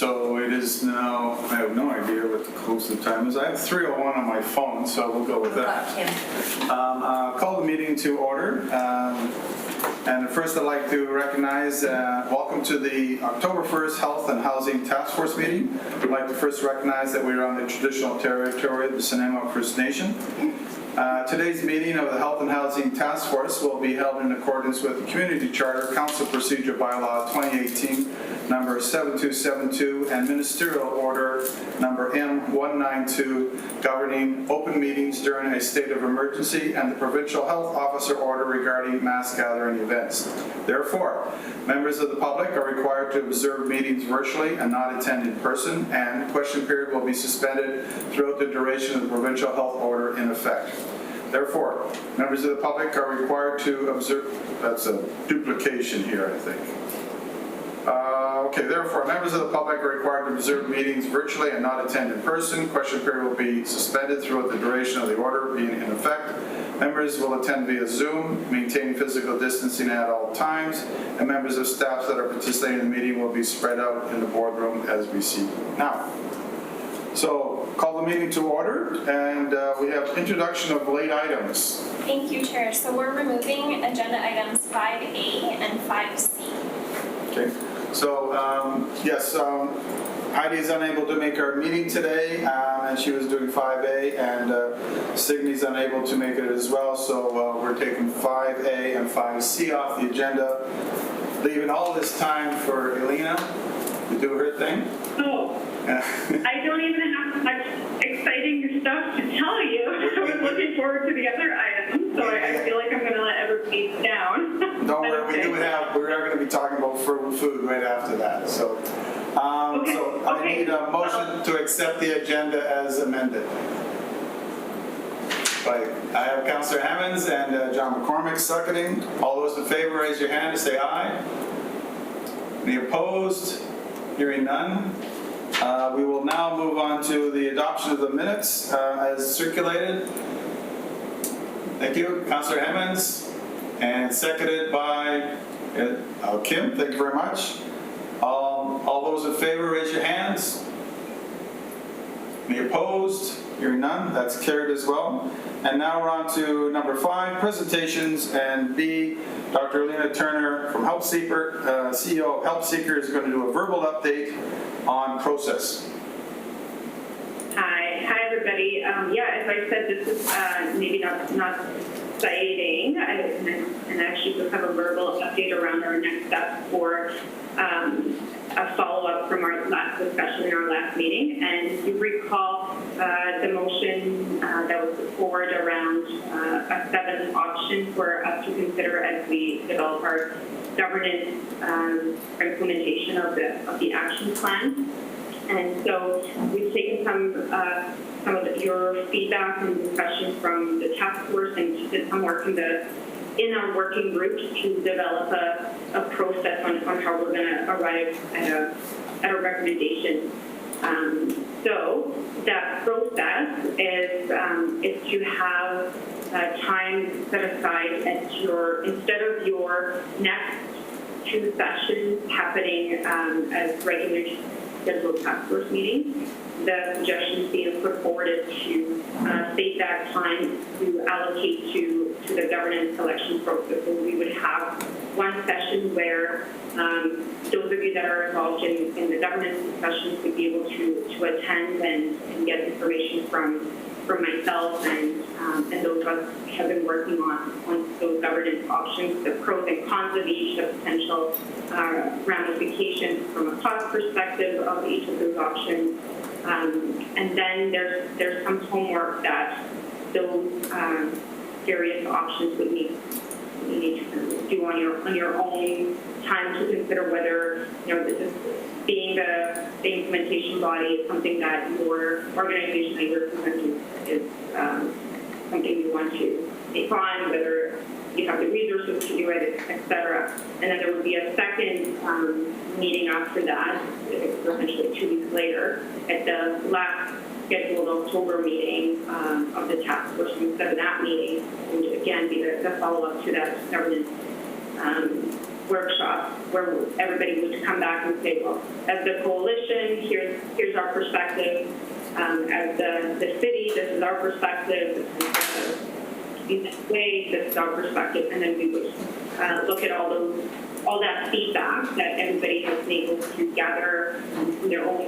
So it is now, I have no idea what the closing time is. I have 3:01 on my phone, so we'll go with that. I'll call the meeting to order. And first I'd like to recognize, welcome to the October 1st Health and Housing Task Force meeting. I'd like to first recognize that we're on the traditional territory of the Sinema First Nation. Today's meeting of the Health and Housing Task Force will be held in accordance with the Community Charter, Council Procedure Bylaw 2018, number 7272, and Ministerial Order number M192, governing open meetings during a state of emergency, and the Provincial Health Officer Order regarding mass gathering events. Therefore, members of the public are required to observe meetings virtually and not attend in person, and question period will be suspended throughout the duration of the Provincial Health Order in effect. Therefore, members of the public are required to observe, that's a duplication here, I think. Therefore, members of the public are required to observe meetings virtually and not attend in person. Question period will be suspended throughout the duration of the order being in effect. Members will attend via Zoom, maintaining physical distancing at all times, and members of staff that are participating in the meeting will be spread out in the boardroom as we see now. So, call the meeting to order, and we have introduction of late items. Thank you, Chair. So we're removing agenda items 5A and 5C. Okay. So, Heidi is unable to make our meeting today, and she was doing 5A, and Signy's unable to make it as well, so we're taking 5A and 5C off the agenda, leaving all this time for Elena to do her thing. Oh, I don't even have much exciting stuff to tell you. I was looking forward to the other items, so I feel like I'm going to let everybody down. Don't worry, we are going to be talking about food right after that. So, I need a motion to accept the agenda as amended. Right. I have Councillor Hammonds and John McCormick seconding. All those in favor, raise your hand and say aye. Any opposed? Hearing none. We will now move on to the adoption of the minutes as circulated. Thank you, Councillor Hammonds, and seconded by Kim. Thank you very much. All those in favor, raise your hands. Any opposed? Hearing none. That's carried as well. And now we're on to number 5, presentations, and B, Dr. Elena Turner from Help Seeker, CEO of Help Seeker, is going to do a verbal update on process. Hi everybody. As I said, this is maybe not exciting, and actually just have a verbal update around our next steps for a follow-up from our last discussion in our last meeting. And you recall the motion that was put forward around a 7th option for us to consider as we develop our governance implementation of the action plan. And so we've taken some of your feedback and discussion from the task force and did some work in our working groups to develop a process on how we're going to arrive at a recommendation. So that process is to have time set aside instead of your next 2 sessions happening as regular scheduled task force meetings. The suggestions being put forward is to save that time to allocate to the governance selection process. So we would have one session where those of you that are involved in the governance discussions would be able to attend and get information from myself and those of us who have been working on those governance options, the pros and cons of each, the potential ramifications from a cost perspective of each of those options. And then there's some homework that those various options would need to do on your own time to consider whether this is being the implementation body is something that your organization that you're presenting is something you want to take on, whether you have the resources to do it, etc. And then there would be a second meeting after that, essentially 2 weeks later, at the last scheduled October meeting of the task force. Instead of that meeting, would again be the follow-up to that governance workshop. where everybody would come back and say, well, as the coalition, here's our perspective. As the city, this is our perspective. This is our perspective, and then we would look at all that feedback that everybody has been able to gather from their own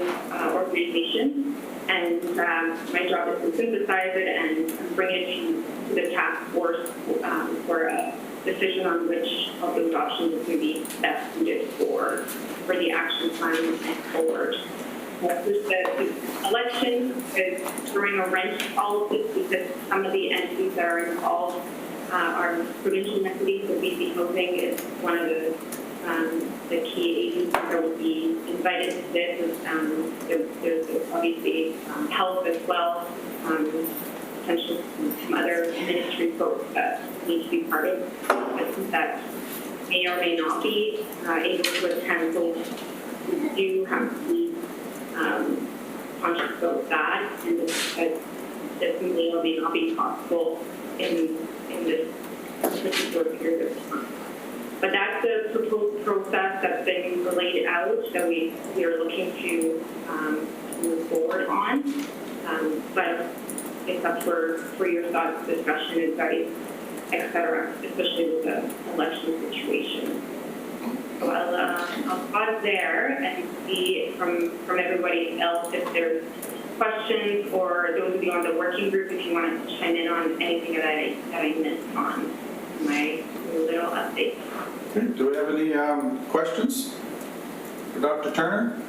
organization. And my job is to synthesize it and bring it to the task force for a decision on which of those options would be best suited for the action plan moving forward. The election is throwing a wrench to all of this because some of the entities that are involved are provincial entities. So BC Housing is one of the key agencies that will be invited to this. There's obviously health as well, potentially some other ministry folks that need to be part of this that may or may not be able to attend. So we do have to be conscious of that, and this may or may not be possible in this particular period of time. But that's the proposed process that's been laid out that we are looking to move forward on. But it's up for your thoughts, discussion, advice, etc., especially with the election situation. So I'll pause there and see from everybody else if there's questions, or those of you on the working group, if you want to chime in on anything that I missed on my little update. Okay. Do we have any questions for Dr. Turner?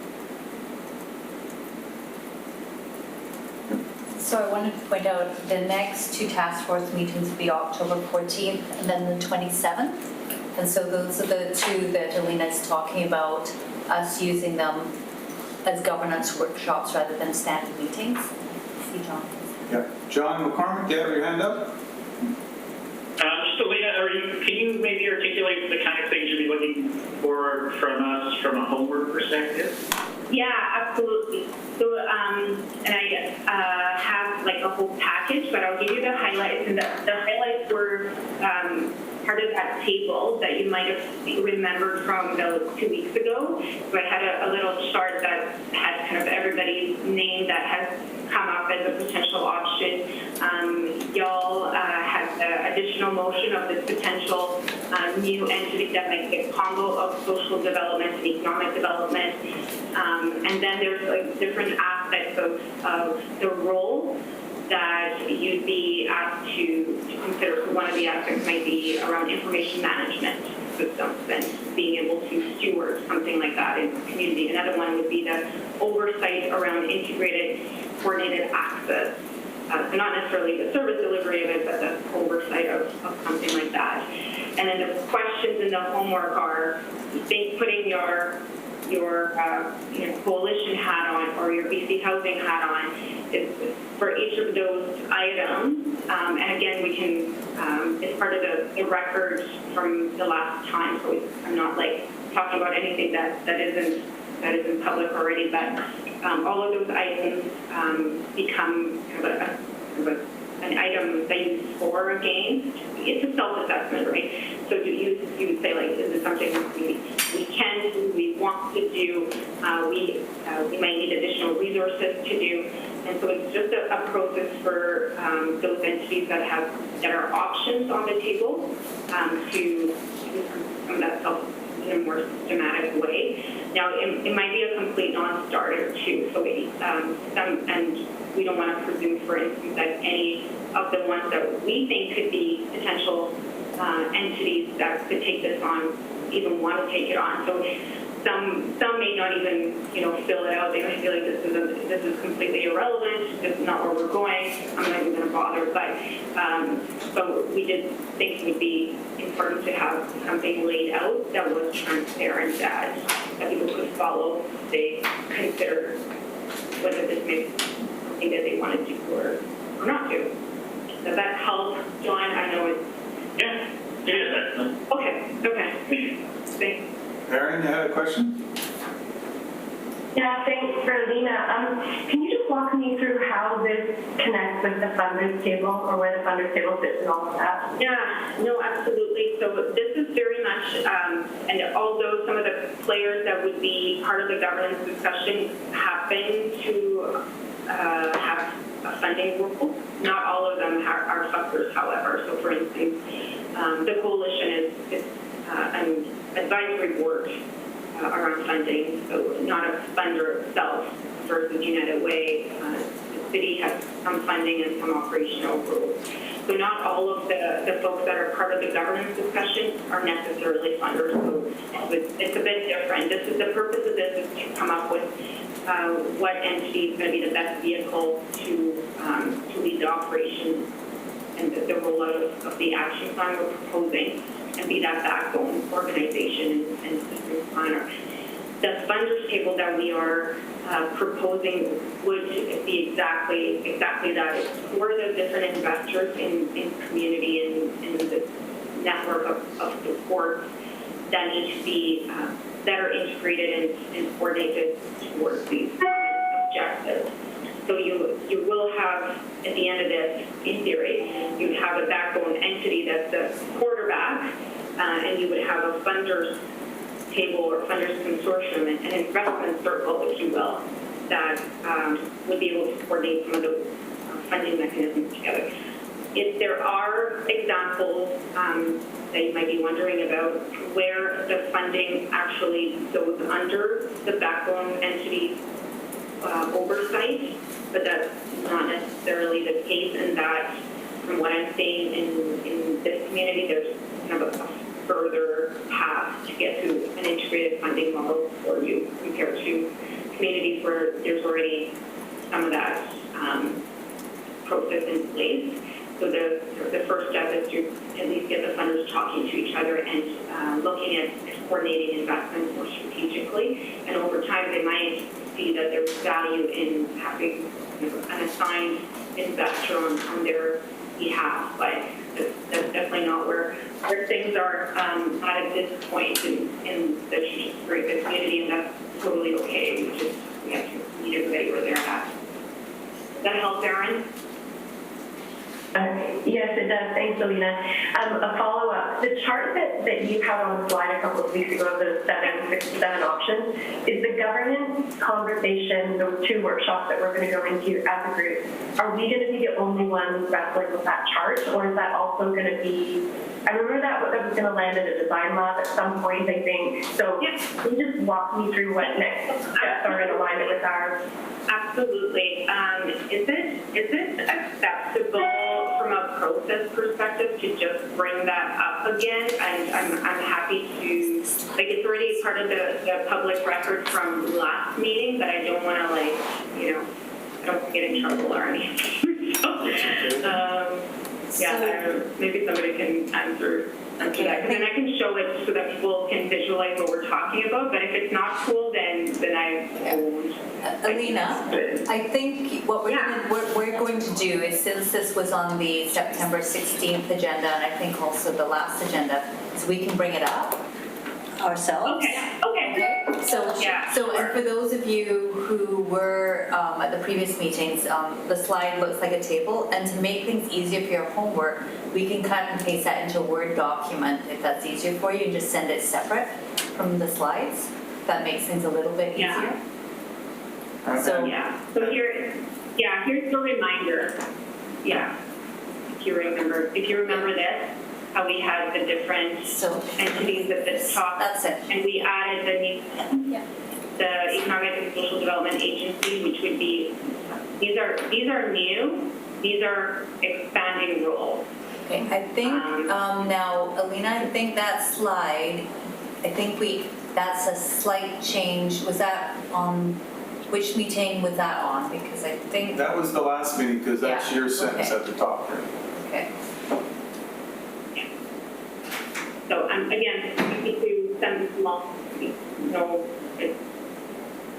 So I wanted to point out the next two task force meetings will be October 14th and then the 27th. And so those are the two that Alina's talking about, us using them as governance workshops rather than standing meetings. See, John. Yeah. John McCormick, do you have your hand up? Just Alina, can you maybe articulate the kind of things you'd be looking for from us from a homework perspective? Yeah, absolutely. So, and I have like a whole package, but I'll give you the highlights. And the highlights were part of that table that you might have remembered from those 2 weeks ago. So I had a little chart that had kind of everybody's name that has come up as a potential option. Y'all had the additional motion of this potential new entity that might be a combo of social development and economic development. And then there's like different aspects of the role that you'd be asked to consider. So one of the aspects might be around information management systems and being able to steward something like that in the community. Another one would be the oversight around integrated, coordinated access. So not necessarily the service delivery of it, but the oversight of something like that. And then the questions in the homework are, putting your coalition hat on or your BC Housing hat on is for each of those items. And again, we can, it's part of the record from the last time, so I'm not like talking about anything that isn't public already, but all of those items become kind of an item that you score against. It's a self-assessment, right? So you would say, like, is this something we can do, we want to do, we might need additional resources to do. And so it's just a process for those entities that are options on the table to do some of that stuff in a more systematic way. Now, it might be a complete non-starter too. So and we don't want to presume, for instance, that any of the ones that we think could be potential entities that could take this on even want to take it on. So some may not even fill it out. They might feel like this is completely irrelevant. This is not where we're going. I'm not even going to bother. But we did think it would be important to have something laid out that was transparent, that people could follow. They consider whether this may be something that they want to do or not do. Does that help, John? I know it's... Yeah, it is excellent. Okay. Thanks. Erin, you had a question? Yeah, thanks for Alina. Can you just walk me through how this connects with the funders table, or where the funders table fits in all of that? Yeah, no, absolutely. So this is very much, and although some of the the players that would be part of the governance discussion happen to have a funding role. Not all of them are funders, however. So for instance, the coalition is an advisory board around funding, so not a funder itself versus United Way. The city has some funding and some operational roles. So not all of the folks that are part of the governance discussion are necessarily funders. So it's a bit different. The purpose of this is to come up with what entity is going to be the best vehicle to lead the operation and the rollout of the action plan we're proposing, and be that backbone organization and systems planner. The funders table that we are proposing would be exactly that. It's for the different investors in community and the network of support that need to be better integrated and coordinated towards these objectives. So you will have, at the end of this, in theory, you'd have a backbone entity that's the quarterback, and you would have a funders table or funders consortium, an investment circle, if you will, that would be able to coordinate some of those funding mechanisms together. If there are examples that you might be wondering about where the funding actually goes under the backbone entity oversight, but that's not necessarily the case, and that, from what I'm seeing in this community, there's kind of a further path to get to an integrated funding model for you compared to communities where there's already some of that process in place. So the first step is to at least get the funders talking to each other and looking at coordinating investments more strategically. And over time, they might see that there's value in having an assigned investor on their behalf. But that's definitely not where things are at this point in the community, and that's totally okay. We have to meet everybody where they're at. Does that help, Erin? Yes, it does. Thanks, Alina. A follow-up. The chart that you had on the slide a couple of weeks ago, the 7 options, is the governance conversation, those 2 workshops that we're going to go into as a group, are we going to be the only ones wrestling with that chart, or is that also going to be, I remember that was going to land in a design lab at some point, I think. So can you just walk me through what next steps are in alignment with ours? Absolutely. Is it acceptable from a process perspective to just bring that up again? And I'm happy to, like, it's already part of the public record from last meeting, but I don't want to, like, I don't want to get in trouble or anything. So, maybe somebody can answer that, because then I can show it so that people can visualize what we're talking about. But if it's not cool, then I won't. Alina, I think what we're going to do is, since this was on the September 16th agenda, and I think also the last agenda, is we can bring it up ourselves. Okay. So and for those of you who were at the previous meetings, the slide looks like a table, and to make things easier for your homework, we can cut and paste that into a Word document if that's easier for you, and just send it separate from the slides. That makes things a little bit easier. So here's the reminder. Yeah, if you remember this, how we had the different entities at the top. That's it. And we added the Economic and Social Development Agency, which would be, these are new, these are expanding roles. Okay, I think now, Alina, I think that slide, that's a slight change. Was that on, which meeting was that on? Because I think That was the last meeting, because that's your sentence at the top here. Okay. So again, happy to send this along.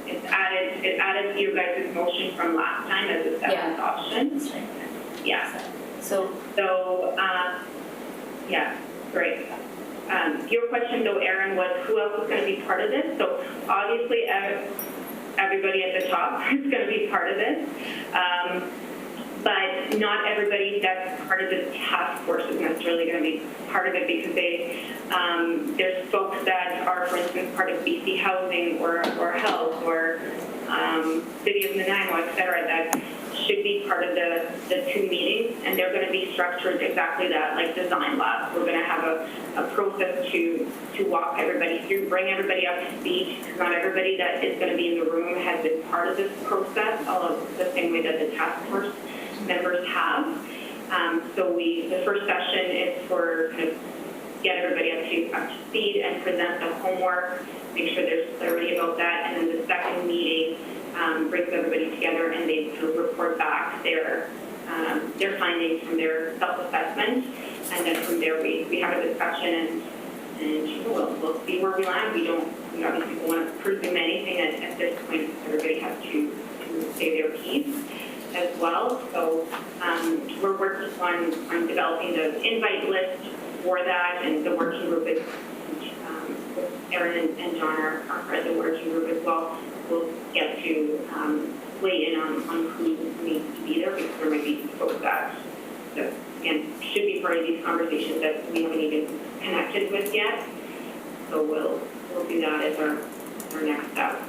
It added to your guys' motion from last time as a 7th option. That's right. Yeah. So Great. Your question though, Erin, was who else is going to be part of this? So obviously everybody at the top is going to be part of this. but not everybody that's part of the task force is necessarily going to be part of it because there's folks that are, for instance, part of BC Housing or Health or City of Nanaimo, et cetera, that should be part of the two meetings, and they're going to be structured exactly that, like design labs. We're going to have a process to walk everybody through, bring everybody up to speed, because not everybody that is going to be in the room has been part of this process, all of the same way that the task force members have. So the first session is for kind of get everybody up to speed and present the homework, make sure there's clarity about that, and then the second meeting brings everybody together and they sort of report back their findings from their self-assessment, and then from there we have a discussion and we'll see where we land. We obviously don't want to presume anything at this point. Everybody has to say their piece as well. So we're working on developing the invite list for that, and the working group is Erin and John are part of the working group as well. We'll get to weigh in on who needs to be there, because there might be folks that again should be part of these conversations that we haven't even connected with yet. So we'll do that as our next step.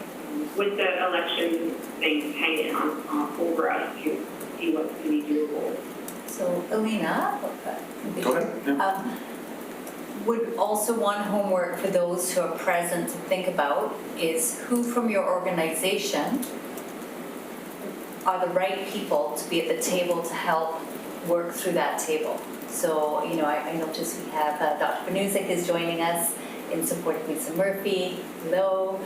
With the election thing hanging on over us to see what's going to be doable. So, Alina? Go ahead. Yeah. Would also one homework for those who are present to think about is who from your organization are the right people to be at the table to help work through that table. So, I noticed we have Dr. Benusik is joining us in support of Lisa Murphy, hello.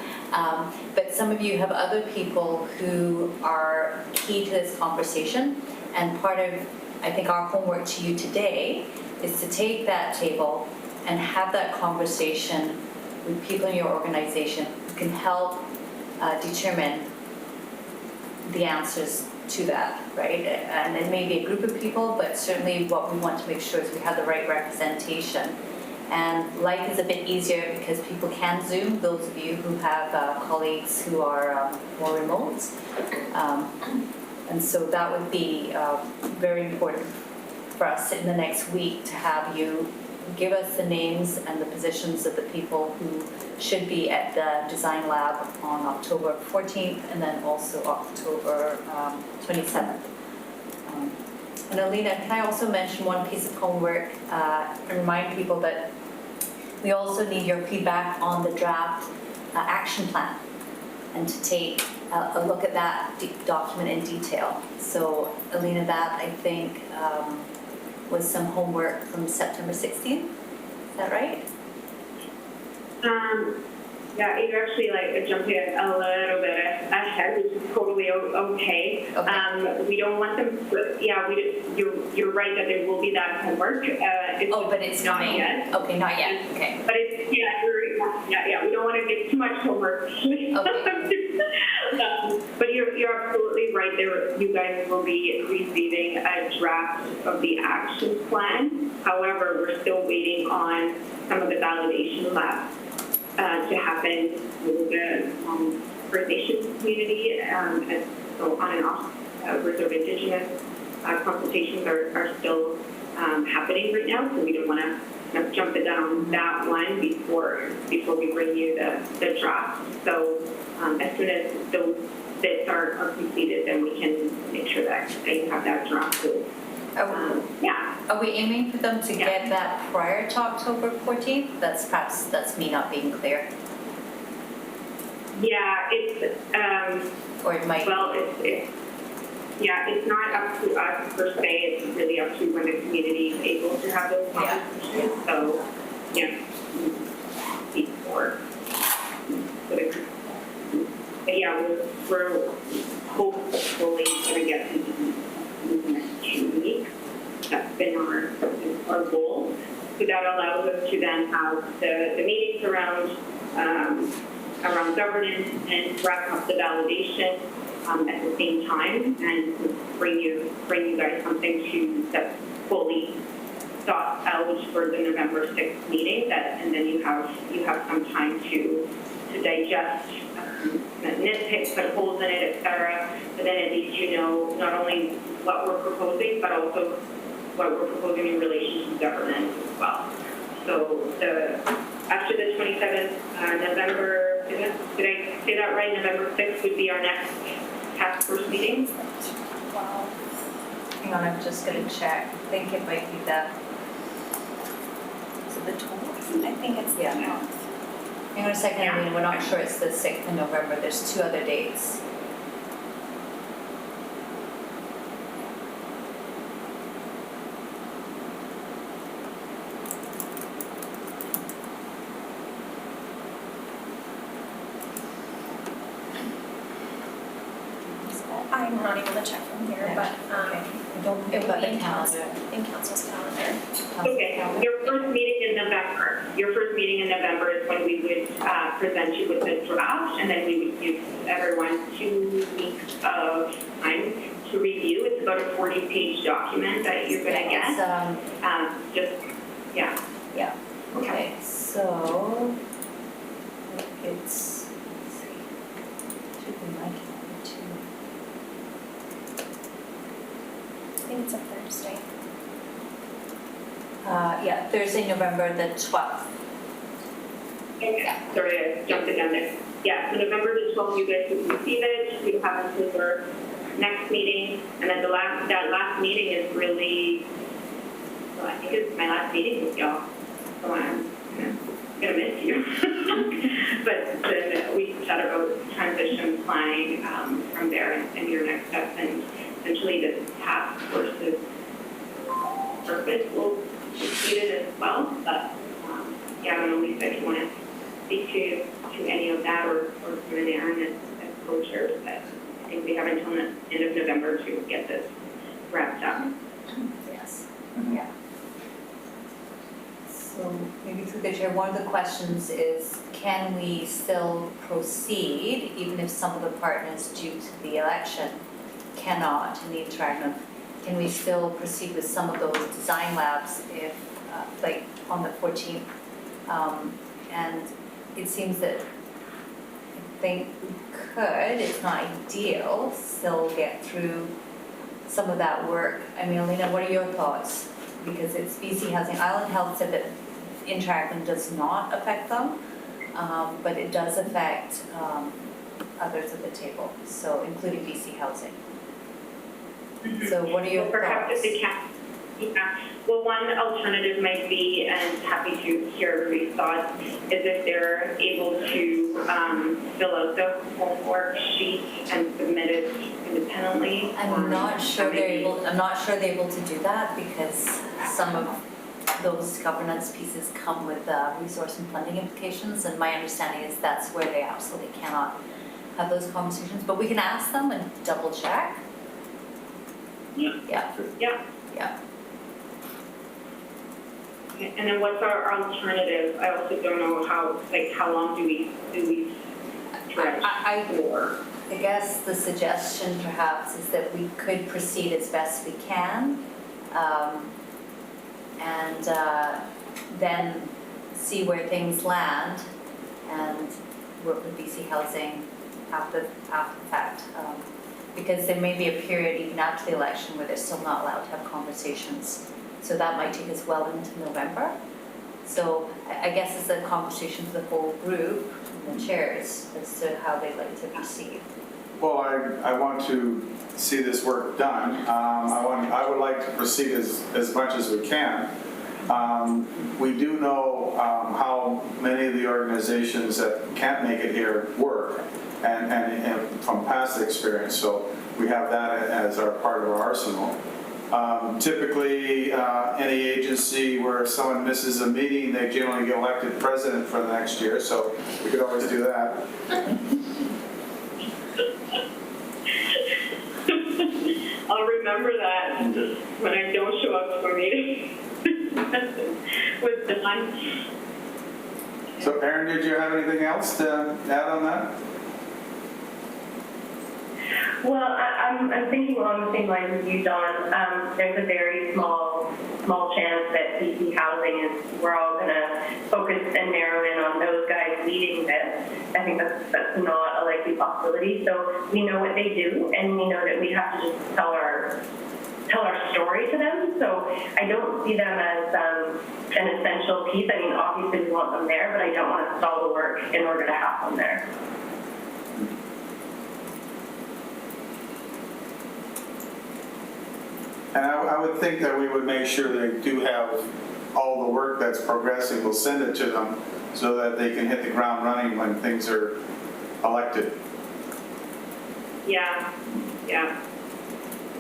But some of you have other people who are key to this conversation, and part of, I think, our homework to you today is to take that table and have that conversation with people in your organization who can help determine the answers to that, right? And it may be a group of people, but certainly what we want to make sure is we have the right representation. And life is a bit easier because people can Zoom, those of you who have colleagues who are more remote. And so that would be very important for us in the next week to have you give us the names and the positions of the people who should be at the design lab on October 14th and then also October 27th. And Alina, can I also mention one piece of homework and remind people that we also need your feedback on the draft action plan and to take a look at that document in detail. So Alina, that I think was some homework from September 16th. Is that right? Yeah, you're actually jumping a little bit ahead, which is totally okay. We don't want them. You're right that there will be that homework. But it's not yet. Okay, not yet. Okay. But it's we don't want to give too much homework. Okay. But you're absolutely right. You guys will be receiving a draft of the action plan. However, we're still waiting on some of the validation labs to happen with the First Nations community, and so on and off. Reserve Indigenous consultations are still happening right now, so we don't want to jump it down that one before we bring you the draft. So as soon as those bits are completed, then we can make sure that you have that draft. Are we aiming for them to get that prior to October 14th? That's me not being clear. Yeah, it's or it might. Well, it's not up to us per se. It's really up to when the community is able to have those conversations. Yeah. So, before. But yeah, we're hopefully going to get in the next 2 weeks. That's been our goal. So that allows us to then have the meetings around governance and wrap up the validation at the same time, and bring you guys something that's fully thought out for the November 6th meeting. And then you have some time to digest nitpick, put holes in it, et cetera. But then at least you know not only what we're proposing, but also what we're proposing in relation to governance as well. So after the 27th November, did I say that right? November 6th would be our next task force meeting. Wow. Hang on, I'm just gonna check. I think it might be the, is it the 12th? I think it's the Yeah. 12th. Hang on a second, Yeah. I mean, we're not sure it's the 6th of November. There's 2 other dates. I'm not able to check from here, Yeah. but Okay. I don't it think would about be the in calendar. council's calendar. Okay, your first meeting in November. Your first meeting in November is when we would present you with the draft, and then we would give everyone 2 weeks of time to review. It's about a 40-page document that you're going to It's, get. Just, yeah. yeah. Okay. Okay, so it's, let's see, should be my calendar too. I think it's a Thursday. Yeah, Thursday, November the 12th. Okay, sorry, I jumped the gun there. Yeah, so November the 12th, you guys will receive it. We will have it until our next meeting, and then that last meeting is really, well, I think it's my last meeting with y'all, so I'm gonna miss you. But then we chat about transition planning from there and your next steps, and essentially the task force's purpose will be completed as well. But yeah, I don't know, Lisa, if you want to speak to any of that, or some of Aaron as co-chairs, but I think we have until the end of November to get this wrapped up. Yes. Yeah. So maybe through the chair, one of the questions is, can we still proceed even if some of the partners due to the election cannot in the interim? Can we still proceed with some of those design labs if, like on the 14th? And it seems that I think we could, it's not ideal, still get through some of that work. I mean, Alina, what are your thoughts? Because it's BC Housing. Island Health said that Interactive does not affect them, but it does affect others at the table, so including BC Housing. So what are your Well, perhaps thoughts? if they can, yeah. Well, one alternative might be, and happy to hear everybody's thoughts, is if they're able to fill out the homework sheet and submit it independently. I'm not sure they're able to do that because some of those governance pieces come with resource and funding implications, and my understanding is that's where they absolutely cannot have those conversations, but we can ask them and double check. Yeah. Yeah, Yeah. yeah. Okay. And then what's our alternative? I also don't know how long do we stretch for? I guess the suggestion perhaps is that we could proceed as best we can, and then see where things land and work with BC Housing after the fact. Because there may be a period even after the election where they're still not allowed to have conversations. So that might take us well into November. So I guess it's a conversation for the whole group and the chairs as to how they'd like to proceed. Well, I want to see this work done. I would like to proceed as much as we can. We do know how many of the organizations that can't make it here work, and from past experience, so we have that as our part of our arsenal. Typically, any agency where someone misses a meeting, they generally get elected president for the next year, so we could always do that. I'll remember that when I don't show up for meetings with Don. So Aaron, did you have anything else to add on that? Well, I'm thinking along the same lines as you, Dawn. There's a very small chance that DC Housing is, we're all going to focus and narrow in on those guys leading this. I think that's not a likely possibility. So we know what they do, and we know that we have to just tell our story to them. So I don't see them as an essential piece. I mean, obviously we want them there, but I don't want to stall the work in order to have them there. And I would think that we would make sure they do have all the work that's progressing, we'll send it to them so that they can hit the ground running when things are elected. Yeah.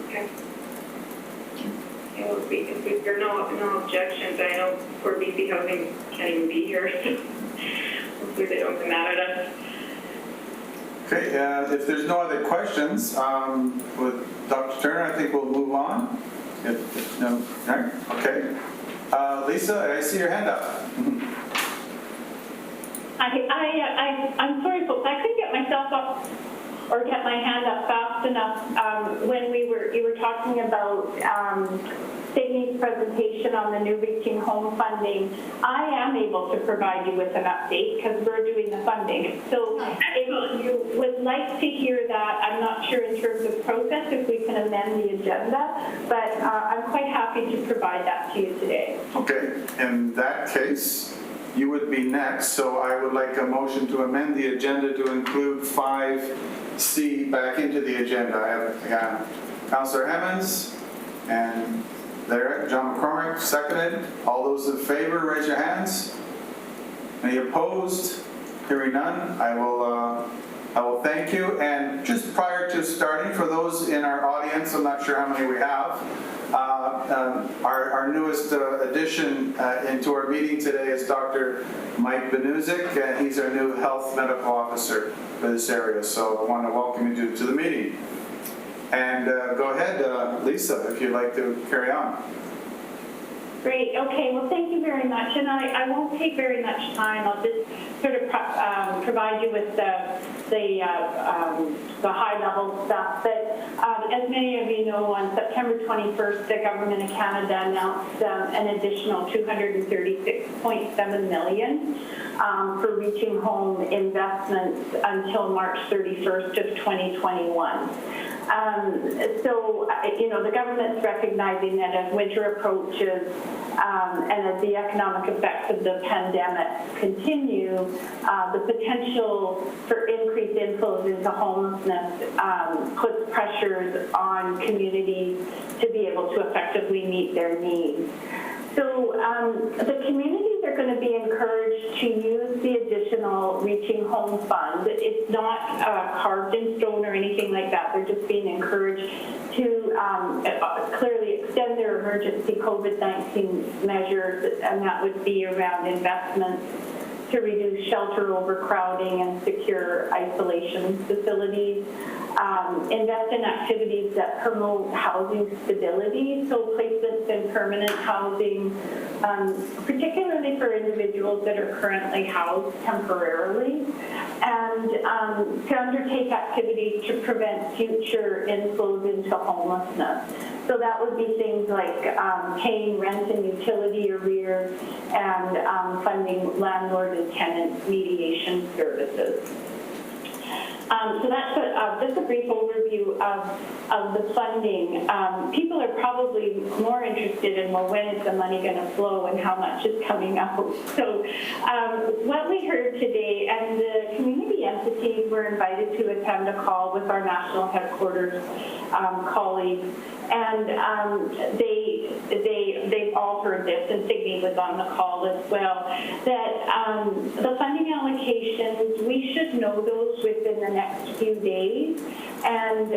Okay. If there are no objections, I know poor BC Housing can't even be here, so hopefully they don't come out at us. Okay, if there's no other questions, with Dr. Turner, I think we'll move on. If no, right? Okay. Lisa, I see your hand up. I'm sorry, folks. I couldn't get myself up or get my hand up fast enough when you were talking about Sydney's presentation on the new reaching home funding. I am able to provide you with an update because we're doing the funding. So if you would like to hear that, I'm not sure in terms of process if we can amend the agenda, but I'm quite happy to provide that to you today. Okay, in that case, you would be next, so I would like a motion to amend the agenda to include 5C back into the agenda. I have Councillor Hemmons and there, John McCormick, seconded. All those in favor, raise your hands. Any opposed? Hearing none, I will thank you. And just prior to starting, for those in our audience, I'm not sure how many we have, our newest addition into our meeting today is Dr. Mike Benuzik, and he's our new health medical officer for this area. So I want to welcome you to the meeting. And go ahead, Lisa, if you'd like to carry on. Great. Okay. Well, thank you very much. And I won't take very much time. I'll just sort of provide you with the high-level stuff. But as many of you know, on September 21st, the Government of Canada announced an additional $236.7 million for reaching home investments until March 31st of 2021. So, the government's recognizing that as winter approaches and as the economic effects of the pandemic continue, the potential for increased inflows into homelessness puts pressures on communities to be able to effectively meet their needs. So the communities are going to be encouraged to use the additional Reaching Home Fund. It's not carved in stone or anything like that. They're just being encouraged to clearly extend their emergency COVID-19 measures, and that would be around investments to reduce shelter overcrowding and secure isolation facilities, invest in activities that promote housing stability, so placements in permanent housing, particularly for individuals that are currently housed temporarily, and to undertake activities to prevent future inflows into homelessness. So that would be things like paying rent and utility arrears and funding landlord and tenant mediation services. So that's just a brief overview of the funding. People are probably more interested in, well, when is the money going to flow and how much is coming out? So what we heard today, and the community entities were invited to attend a call with our national headquarters colleagues, and they've all heard this, and Signe was on the call as well, that the funding allocations, we should know those within the next few days, and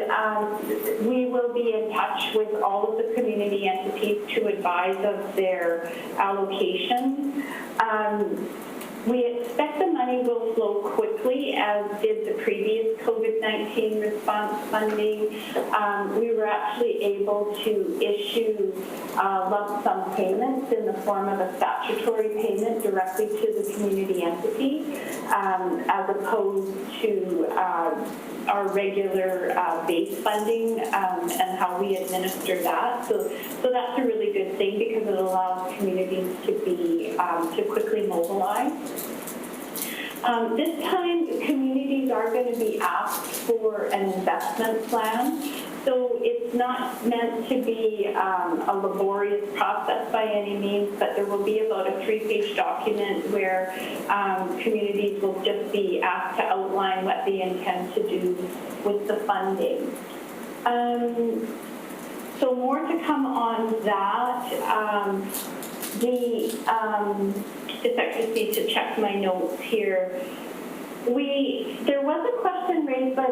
we will be in touch with all of the community entities to advise of their allocations. We expect the money will flow quickly, as did the previous COVID-19 response funding. We were actually able to issue lump sum payments in the form of a statutory payment directly to the community entity, as opposed to our regular base funding and how we administer that. So that's a really good thing because it allows communities to be to quickly mobilize. This time, communities are going to be asked for an investment plan. So it's not meant to be a laborious process by any means, but there will be about a 3-page document where communities will just be asked to outline what they intend to do with the funding. So more to come on that. Just actually need to check my notes here. There was a question raised by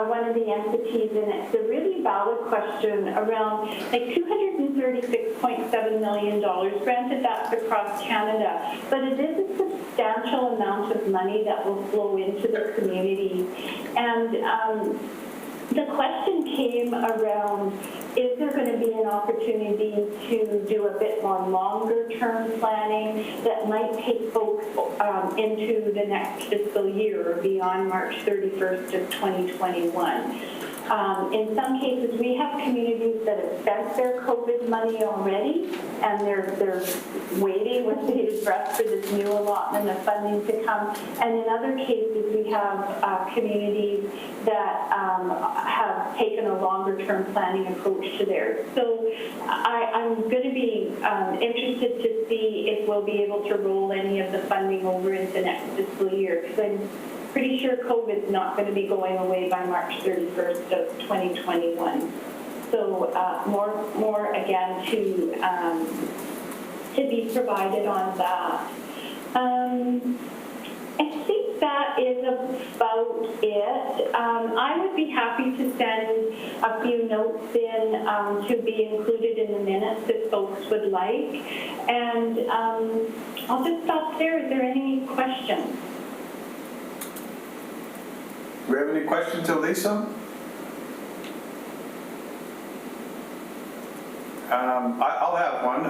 one of the entities, and it's a really valid question around like $236.7 million. Granted, that's across Canada, but it is a substantial amount of money that will flow into the community. And the question came around, is there going to be an opportunity to do a bit more longer-term planning that might take folks into the next fiscal year or beyond March 31st of 2021? In some cases, we have communities that have spent their COVID money already, and they're waiting with bated breath for this new allotment of funding to come. And in other cases, we have communities that have taken a longer-term planning approach to theirs. So I'm going to be interested to see if we'll be able to roll any of the funding over into next fiscal year, because I'm pretty sure COVID's not going to be going away by March 31st of 2021. So more again to be provided on that. I think that is about it. I would be happy to send a few notes in to be included in the minutes if folks would like. And I'll just stop there. Is there any questions? Do we have any questions to Lisa? I'll have one.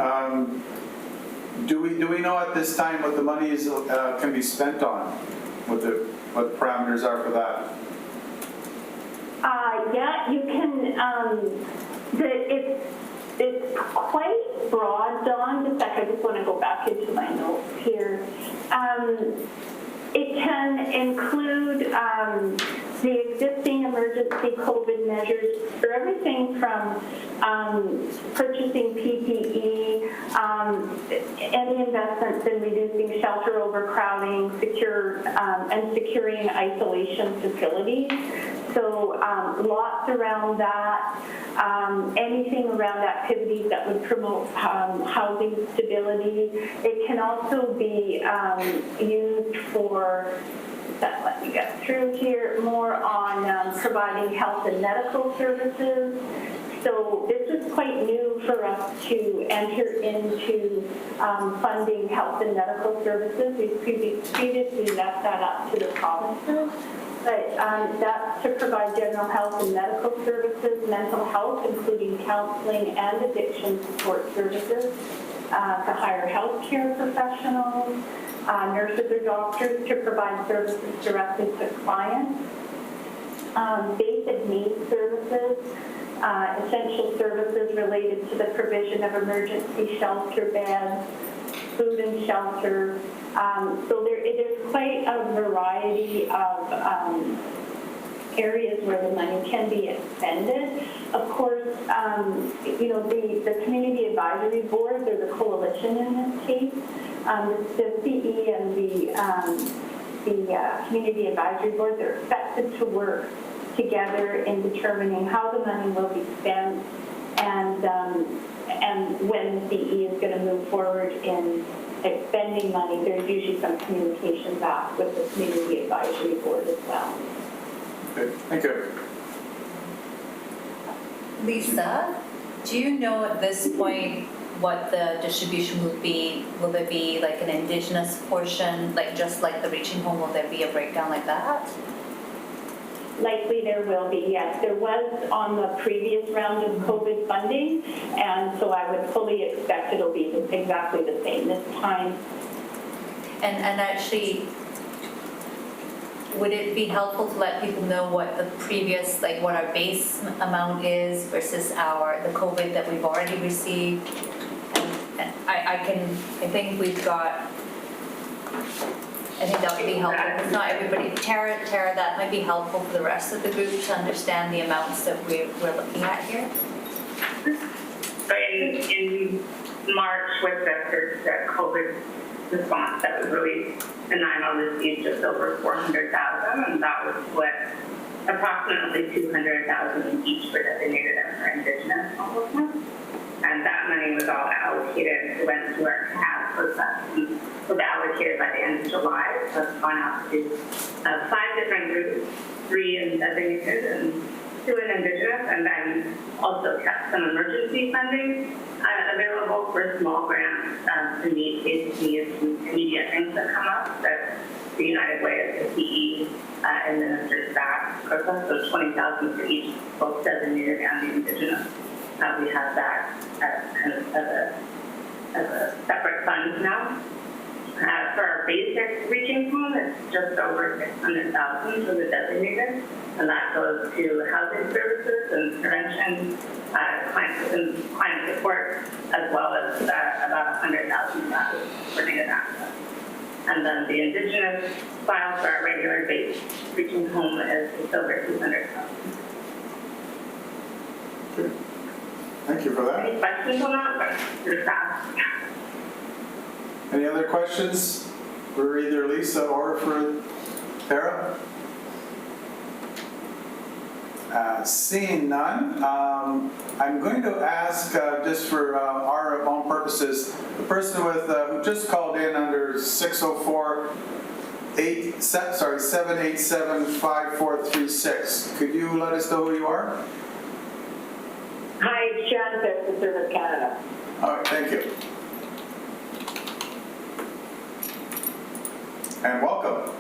Do we know at this time what the money is can be spent on? What the parameters are for that? Yeah, you can. It's quite broad, Dawn. Just a sec, I just want to go back into my notes here. It can include the existing emergency COVID measures for everything from purchasing PPE, any investments in reducing shelter overcrowding, securing isolation facilities. So lots around that. Anything around activities that would promote housing stability. It can also be used for, let me get through here, more on providing health and medical services. So this is quite new for us to enter into funding health and medical services. We've previously left that up to the provinces. But that's to provide general health and medical services, mental health, including counseling and addiction support services, to hire healthcare professionals, nurses or doctors to provide services directly to clients, basic needs services, essential services related to the provision of emergency shelter beds, food and shelter. So there's quite a variety of areas where the money can be expended. Of course, the Community Advisory Board, they're the coalition in this case. The CE and the Community Advisory Board, they're expected to work together in determining how the money will be spent and when the CE is going to move forward in expending money. There's usually some communication back with the Community Advisory Board as well. Okay, thank you. Lisa, do you know at this point what the distribution will be. Will there be like an Indigenous portion, like just like the Reaching Home, will there be a breakdown like that? Likely there will be, yes. There was on the previous round of COVID funding, and so I would fully expect it'll be exactly the same this time. And actually, would it be helpful to let people know what the previous, like what our base amount is versus the COVID that we've already received? And I think we've got, I think that would be helpful, because not everybody, Tara, that might be helpful for the rest of the group to understand the amounts that we're looking at here. So in March, with the COVID response that was released, the NIMO received just over 400,000, and that was split approximately 200,000 each for designated and for Indigenous homelessness. And that money was all allocated, it went through our CAD process, and was allocated by the end of July. So it's gone out to 5 different groups, 3 in designated and 2 in Indigenous, and then also kept some emergency funding available for small grants to meet basic needs and immediate things that come up that the United Way of the CE administers that process. So 20,000 for each, both designated and the Indigenous. We have that kind of as a separate fund now. For our basic Reaching Home, it's just over 600,000 for the designated, and that goes to housing services and prevention, client support, as well as about 100,000 for native access. And then the Indigenous file for our regular base Reaching Home is just over 200,000. Good. Thank you for that. Any questions on that? Pretty fast. Any other questions for either Lisa or for Tara? Seeing none, I'm going to ask, just for our own purposes, the person who just called in under 787-5436. Could you let us know who you are? Hi, it's Jennifer from Service Canada. All right, thank you. And welcome.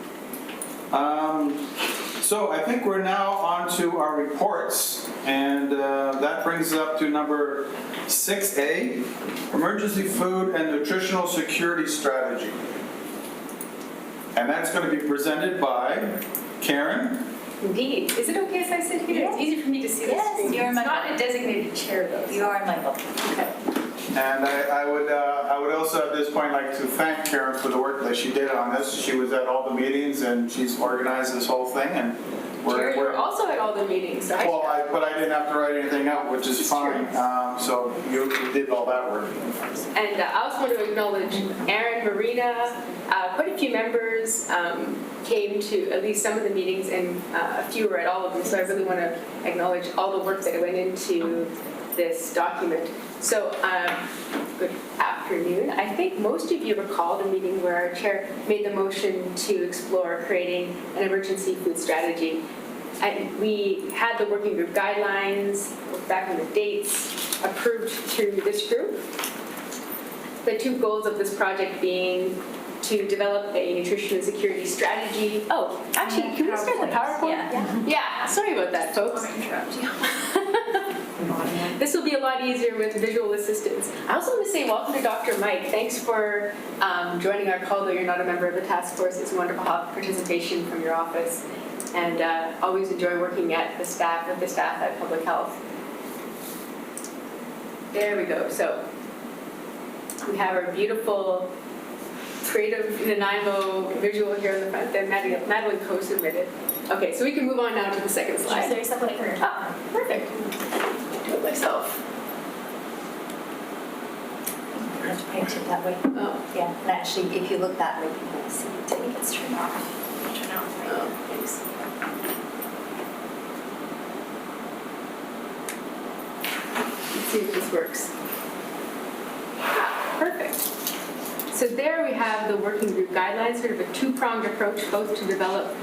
So I think we're now on to our reports, and that brings us up to number 6A, Emergency Food and Nutritional Security Strategy. And that's going to be presented by Karen. Indeed. Is it okay if I sit here? Yes. It's easy for me to see the Yes, screen. you're in my It's not a designated chair though. You are Michael. Okay. And I would also at this point like to thank Karen for the work that she did on this. She was at all the meetings and she's organized this whole thing, and Chair, you're also at all the meetings, so but I didn't have to write anything up, which is fine. So you did all that work. And I also want to acknowledge Aaron, Marina, quite a few members came to at least some of the meetings, and a few were at all of them. So I really want to acknowledge all the work that went into this document. So good afternoon. I think most of you recall the meeting where our chair made the motion to explore creating an emergency food strategy. And we had the working group guidelines, looked back on the dates, approved through this group. The 2 goals of this project being to develop a nutrition and security strategy. Oh, actually, can we start the PowerPoint? Yeah, sorry about that, folks. This will be a lot easier with visual assistance. I also want to say welcome to Dr. Mike. Thanks for joining our call, though you're not a member of the task force. It's wonderful to have participation from your office. And always enjoy working with the staff at Public Health. There we go. So we have our beautiful creative Nanaimo visual here in the front that Madeline co-submitted. Okay, so we can move on now to the second slide. There's something for Ah, perfect. Do it myself. You have to paint it that way. Oh, Yeah, and actually, if you look that way, you can see it. I think it's turned off. Turn off. oh, thanks. Let's see if this works. Ah, perfect. So there we have the working group guidelines, sort of a 2-pronged approach, both to develop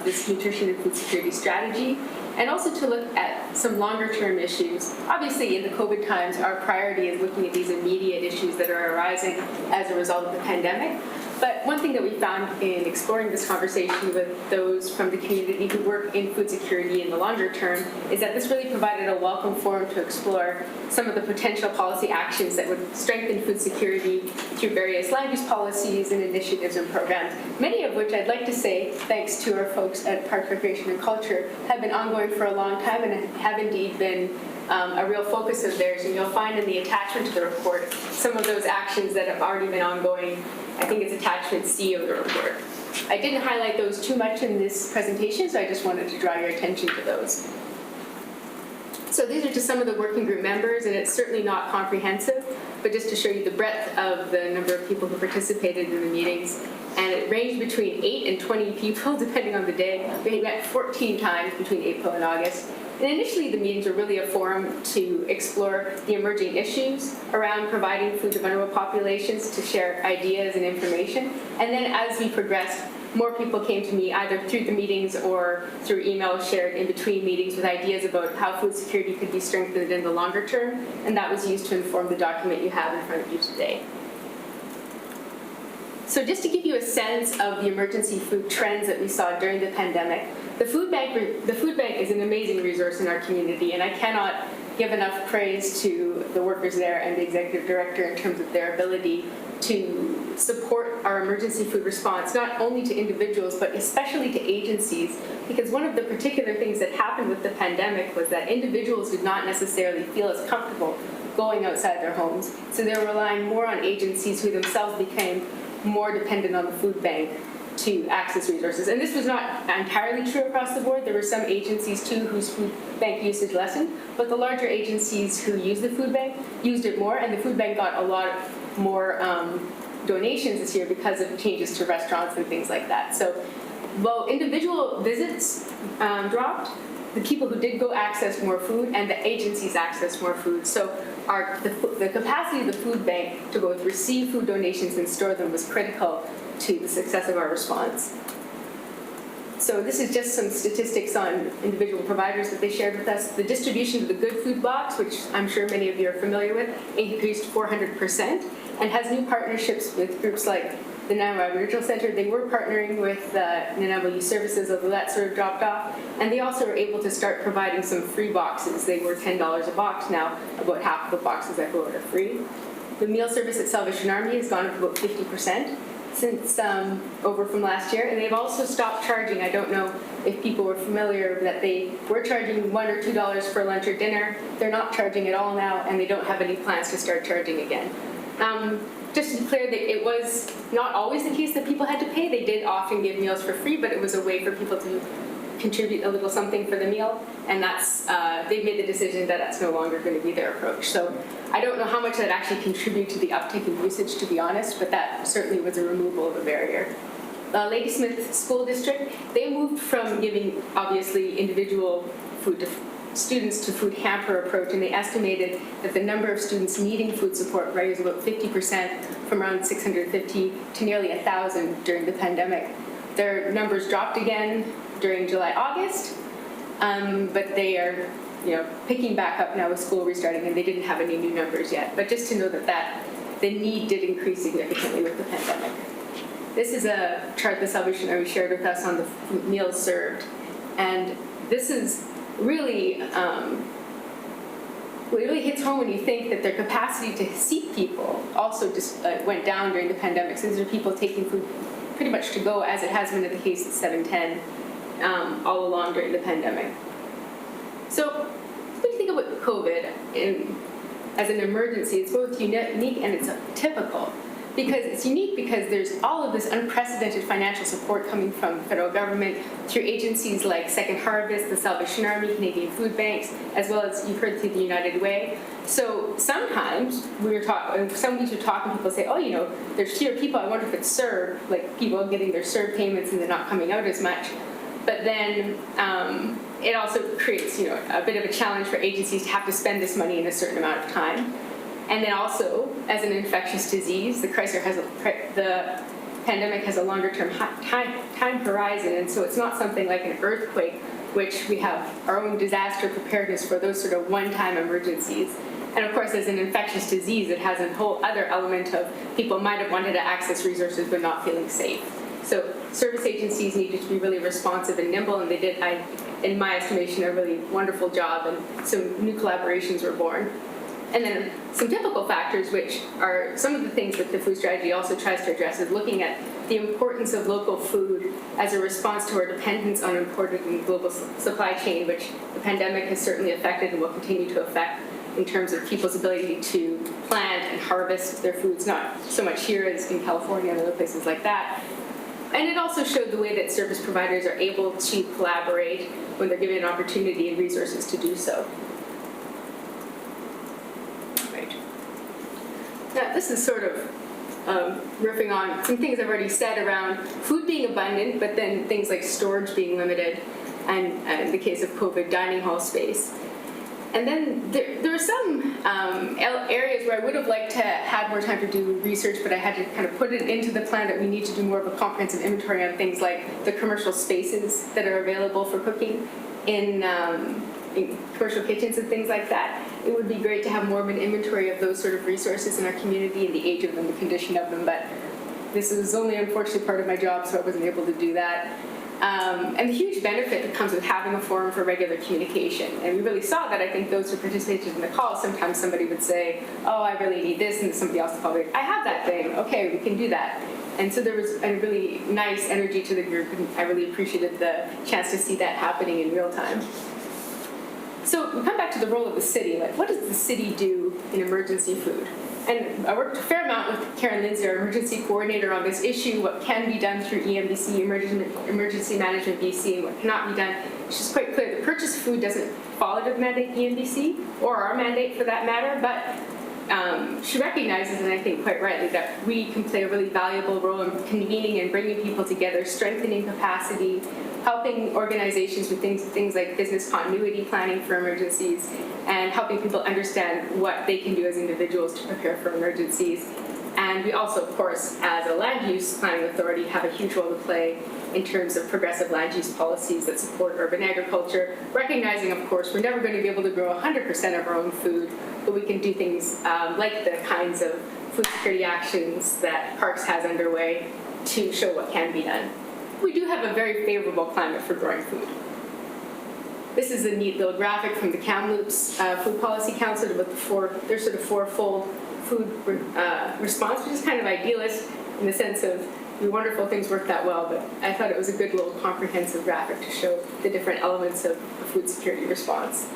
this nutrition and food security strategy and also to look at some longer-term issues. Obviously, in the COVID times, our priority is looking at these immediate issues that are arising as a result of the pandemic. But one thing that we found in exploring this conversation with those from the community who work in food security in the longer term is that this really provided a welcome forum to explore some of the potential policy actions that would strengthen food security through various land use policies and initiatives and programs, many of which I'd like to say, thanks to our folks at Parks, Recreation and Culture, have been ongoing for a long time and have indeed been a real focus of theirs. And you'll find in the attachment to the report some of those actions that have already been ongoing. I think it's attachment C of the report. I didn't highlight those too much in this presentation, so I just wanted to draw your attention to those. So these are just some of the working group members, and it's certainly not comprehensive, but just to show you the breadth of the number of people who participated in the meetings. And it ranged between 8 and 20 people, depending on the day. We met 14 times between April and August. And initially, the meetings were really a forum to explore the emerging issues around providing food to vulnerable populations, to share ideas and information. And then as we progressed, more people came to me either through the meetings or through emails shared in between meetings with ideas about how food security could be strengthened in the longer term. And that was used to inform the document you have in front of you today. So just to give you a sense of the emergency food trends that we saw during the pandemic, the food bank is an amazing resource in our community, and I cannot give enough praise to the workers there and the executive director in terms of their ability to support our emergency food response, not only to individuals, but especially to agencies, because one of the particular things that happened with the pandemic was that individuals did not necessarily feel as comfortable going outside their homes, so they were relying more on agencies who themselves became more dependent on the food bank to access resources. And this was not entirely true across the board. There were some agencies too whose food bank usage lessened, but the larger agencies who used the food bank used it more, and the food bank got a lot more donations this year because of changes to restaurants and things like that. So while individual visits dropped, the people who did go accessed more food, and the agencies accessed more food. So the capacity of the food bank to both receive food donations and store them was critical to the success of our response. So this is just some statistics on individual providers that they shared with us. The distribution of the Good Food Box, which I'm sure many of you are familiar with, increased 400% and has new partnerships with groups like the Nanaimo Aboriginal Centre. They were partnering with Nanaimo Youth Services, although that sort of dropped off. And they also were able to start providing some free boxes. They were $10 a box now. About half of the boxes that go out are free. The meal service at Salvation Army has gone up about 50% since over from last year. And they've also stopped charging. I don't know if people were familiar that they were charging $1 or $2 for lunch or dinner. They're not charging at all now, and they don't have any plans to start charging again. Just to be clear, that it was not always the case that people had to pay. They did often give meals for free, but it was a way for people to contribute a little something for the meal, and that's they've made the decision that that's no longer going to be their approach. So I don't know how much that actually contributed to the uptick in usage, to be honest, but that certainly was a removal of a barrier. Ladysmith School District, they moved from giving, obviously, individual food to students to food hamper approach, and they estimated that the number of students needing food support rose about 50% from around 650 to nearly 1,000 during the pandemic. Their numbers dropped again during July, August, but they are picking back up now with school restarting, and they didn't have any new numbers yet. But just to know that the need did increase significantly with the pandemic. This is a chart the Salvation Army shared with us on the meals served, and this is really, it really hits home when you think that their capacity to seat people also just went down during the pandemic. So these are people taking food pretty much to go, as it has been the case at 710 all along during the pandemic. So when you think about COVID as an emergency, it's both unique and it's typical. Because it's unique because there's all of this unprecedented financial support coming from the federal government through agencies like Second Harvest, the Salvation Army, Canadian Food Banks, as well as you've heard through the United Way. So sometimes some weeks we're talking, people say, oh, there's fewer people, I wonder if it's CERB, like people getting their CERB payments and they're not coming out as much. But then it also creates, a bit of a challenge for agencies to have to spend this money in a certain amount of time. And then also, as an infectious disease, the pandemic has a longer-term time horizon, and so it's not something like an earthquake, which we have our own disaster preparedness for those sort of one-time emergencies. And of course, as an infectious disease, it has a whole other element of people might have wanted to access resources but not feeling safe. So service agencies needed to be really responsive and nimble, and they did, in my estimation, a really wonderful job, and some new collaborations were born. And then some typical factors, which are some of the things that the food strategy also tries to address, is looking at the importance of local food as a response to our dependence on imported and global supply chain, which the pandemic has certainly affected and will continue to affect in terms of people's ability to plant and harvest their foods, not so much here as in California and other places like that. And it also showed the way that service providers are able to collaborate when they're given an opportunity and resources to do so. Right. Now, this is sort of riffing on some things I've already said around food being abundant, but then things like storage being limited, and in the case of COVID, dining hall space. And then there are some areas where I would have liked to have more time to do research, but I had to kind of put it into the plan that we need to do more of a comprehensive inventory on things like the commercial spaces that are available for cooking in commercial kitchens and things like that. It would be great to have more of an inventory of those sort of resources in our community and the age of them, the condition of them, but this is only unfortunately part of my job, so I wasn't able to do that. And the huge benefit that comes with having a forum for regular communication. And we really saw that. I think those who participated in the call, sometimes somebody would say, oh, I really need this, and somebody else would probably, I have that thing, okay, we can do that. And so there was a really nice energy to the group, and I really appreciated the chance to see that happening in real time. So we come back to the role of the city. Like, what does the city do in emergency food? And I worked a fair amount with Karen Lindsay, our emergency coordinator, on this issue, what can be done through EMBC, Emergency Management BC, and what cannot be done. She's quite clear. The purchase of food doesn't fall under the mandate EMBC, or our mandate for that matter, but she recognizes, and I think quite rightly, that we can play a really valuable role in convening and bringing people together, strengthening capacity, helping organizations with things like business continuity planning for emergencies, and helping people understand what they can do as individuals to prepare for emergencies. And we also, of course, as a land use planning authority, have a huge role to play in terms of progressive land use policies that support urban agriculture, recognizing, of course, we're never going to be able to grow 100% of our own food, but we can do things like the kinds of food security actions that Parks has underway to show what can be done. We do have a very favorable climate for growing food. This is a neat little graphic from the Kamloops Food Policy Council about their sort of fourfold food response, which is kind of idealist in the sense of wonderful things work that well, but I thought it was a good little comprehensive graphic to show the different elements of a food security response.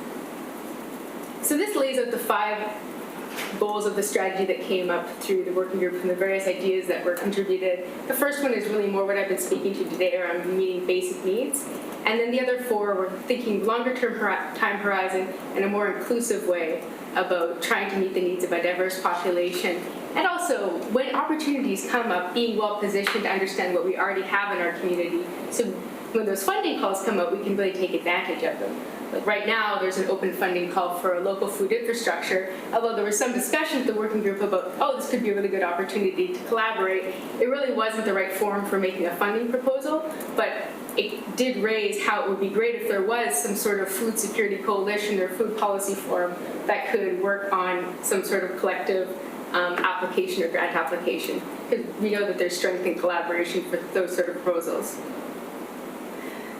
So this lays out the 5 goals of the strategy that came up through the working group and the various ideas that were contributed. The first one is really more what I've been speaking to today around meeting basic needs. And then the other 4 were thinking longer-term time horizon in a more inclusive way about trying to meet the needs of a diverse population. And also, when opportunities come up, being well-positioned to understand what we already have in our community. So when those funding calls come up, we can really take advantage of them. Like right now, there's an open funding call for a local food infrastructure, although there was some discussion with the working group about, oh, this could be a really good opportunity to collaborate. It really wasn't the right forum for making a funding proposal, but it did raise how it would be great if there was some sort of food security coalition or food policy forum that could work on some sort of collective application or grant application, because we know that there's strength in collaboration for those sort of proposals.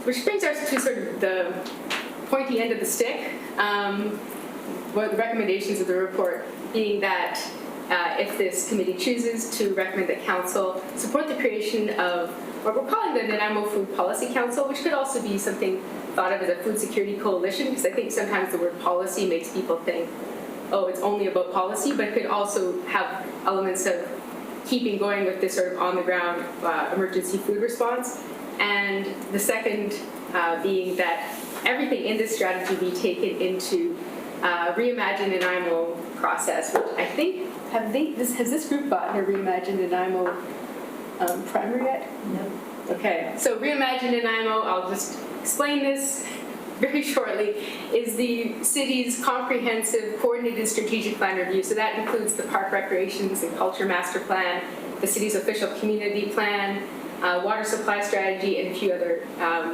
Which brings us to sort of the pointy end of the stick, the recommendations of the report being that if this committee chooses to recommend that council support the creation of what we're calling the Nanaimo Food Policy Council, which could also be something thought of as a food security coalition, because I think sometimes the word policy makes people think, oh, it's only about policy, but it could also have elements of keeping going with this sort of on-the-ground emergency food response. And the second being that everything in this strategy be taken into Reimagine Nanaimo process, which I think, has this group gotten a Reimagine Nanaimo primer yet? No. Okay, so Reimagine Nanaimo, I'll just explain this very shortly, is the city's comprehensive coordinated strategic plan review. So that includes the park recreations and culture master plan the city's official community plan, water supply strategy, and a few other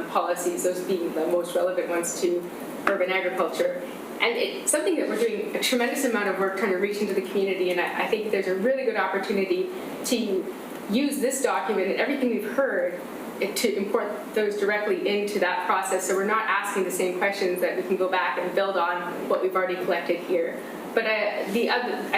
policies, those being the most relevant ones to urban agriculture. And it's something that we're doing a tremendous amount of work trying to reach into the community, and I think there's a really good opportunity to use this document and everything we've heard to import those directly into that process, so we're not asking the same questions, that we can go back and build on what we've already collected here. But I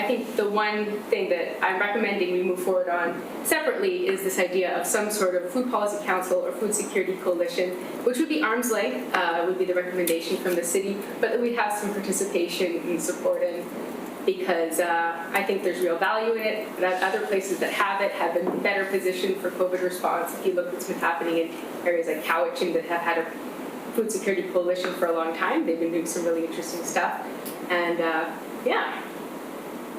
think the one thing that I'm recommending we move forward on separately is this idea of some sort of food policy council or food security coalition, which would be arm's length, would be the recommendation from the city, but that we'd have some participation and support in, because I think there's real value in it. That other places that have it have been better positioned for COVID response. If you look at what's been happening in areas like Cowichan that have had a food security coalition for a long time, they've been doing some really interesting stuff. And yeah,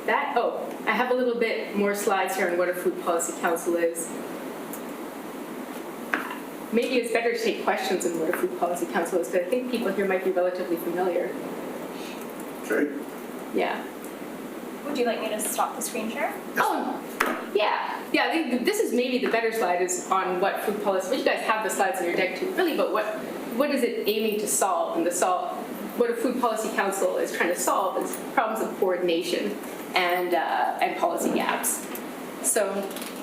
I have a little bit more slides here on what a food policy council is. Maybe it's better to take questions on what a food policy council is, because I think people here might be relatively familiar. Okay. Yeah. Would you like me to stop the screen share? Oh, yeah. Yeah, I think this is maybe the better slide is on what food policy, but you guys have the slides in your deck too, really, but what is it aiming to solve? And what a food policy council is trying to solve is problems of coordination and policy gaps. So,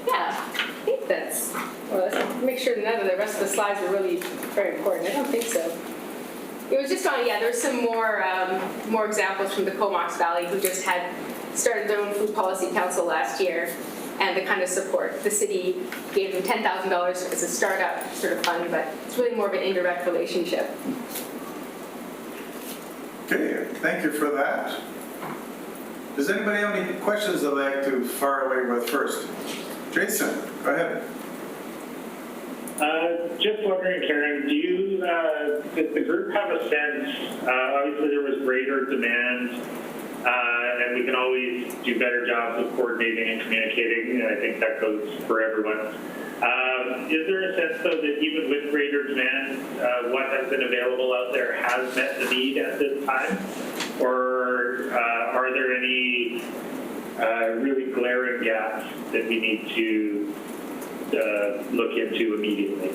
yeah, I think that's, well, let's make sure none of the rest of the slides are really very important. I don't think so. It was just on, yeah, there's some more examples from the Comox Valley, who just had started their own food policy council last year, and the kind of support. The city gave them $10,000 as a startup sort of fund, but it's really more of an indirect relationship. Okay, thank you for that. Does anybody have any questions they'd like to fire away with first? Jason, go ahead. Just wondering, Karen, does the group have a sense, obviously there was greater demand, and we can always do better jobs of coordinating and communicating, and I think that goes for everyone. Is there a sense, though, that even with greater demand, what has been available out there has met the need at this time? Or are there any really glaring gaps that we need to look into immediately?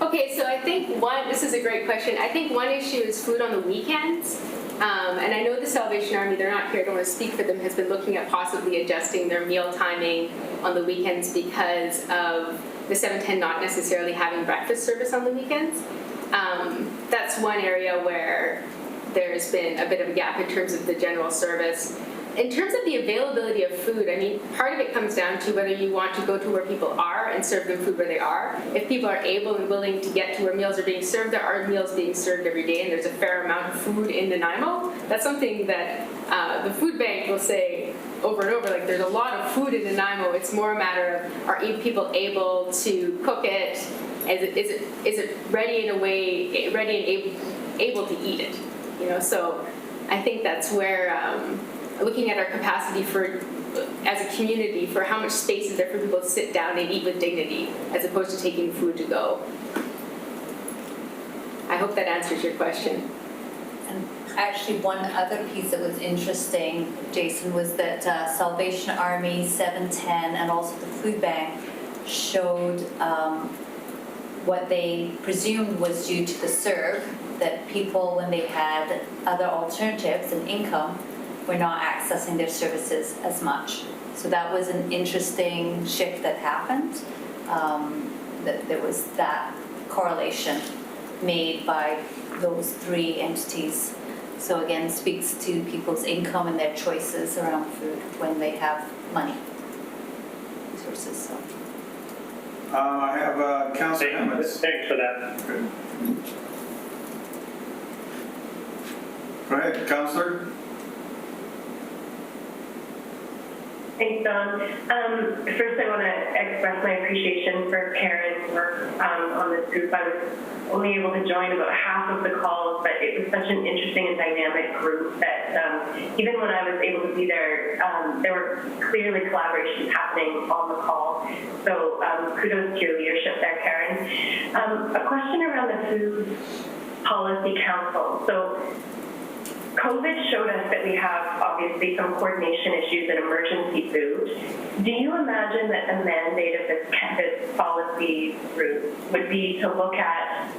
Okay, so I think this is a great question. I think one issue is food on the weekends. And I know the Salvation Army, they're not here, I don't want to speak for them, has been looking at possibly adjusting their meal timing on the weekends because of the 710 not necessarily having breakfast service on the weekends. That's one area where there's been a bit of a gap in terms of the general service. In terms of the availability of food, I mean, part of it comes down to whether you want to go to where people are and serve them food where they are. If people are able and willing to get to where meals are being served, there are meals being served every day, and there's a fair amount of food in Nanaimo. That's something that the food bank will say over and over, like, there's a lot of food in Nanaimo. It's more a matter of, are people able to cook it? Is it ready in a way, ready and able to eat it? You know, so I think that's where looking at our capacity as a community, for how much space is there for people to sit down and eat with dignity, as opposed to taking food to go. I hope that answers your question. And actually, one other piece that was interesting, Jason, was that Salvation Army, 710, and also the food bank showed what they presumed was due to the CERB, that people, when they had other alternatives and income, were not accessing their services as much. So that was an interesting shift that happened, that there was that correlation made by those three entities. So again, speaks to people's income and their choices around food when they have money, resources. So. I have Councillor Emmons. Thanks for that. Good. Go ahead, Councillor. Thanks, Don. First, I want to express my appreciation for Karen's work on this group. I was only able to join about half of the calls, but it was such an interesting and dynamic group that even when I was able to be there, there were clearly collaborations happening on the call. So kudos to your leadership there, Karen. A question around the Food Policy Council. So COVID showed us that we have obviously some coordination issues in emergency food. Do you imagine that the mandate of this policy route would be to look at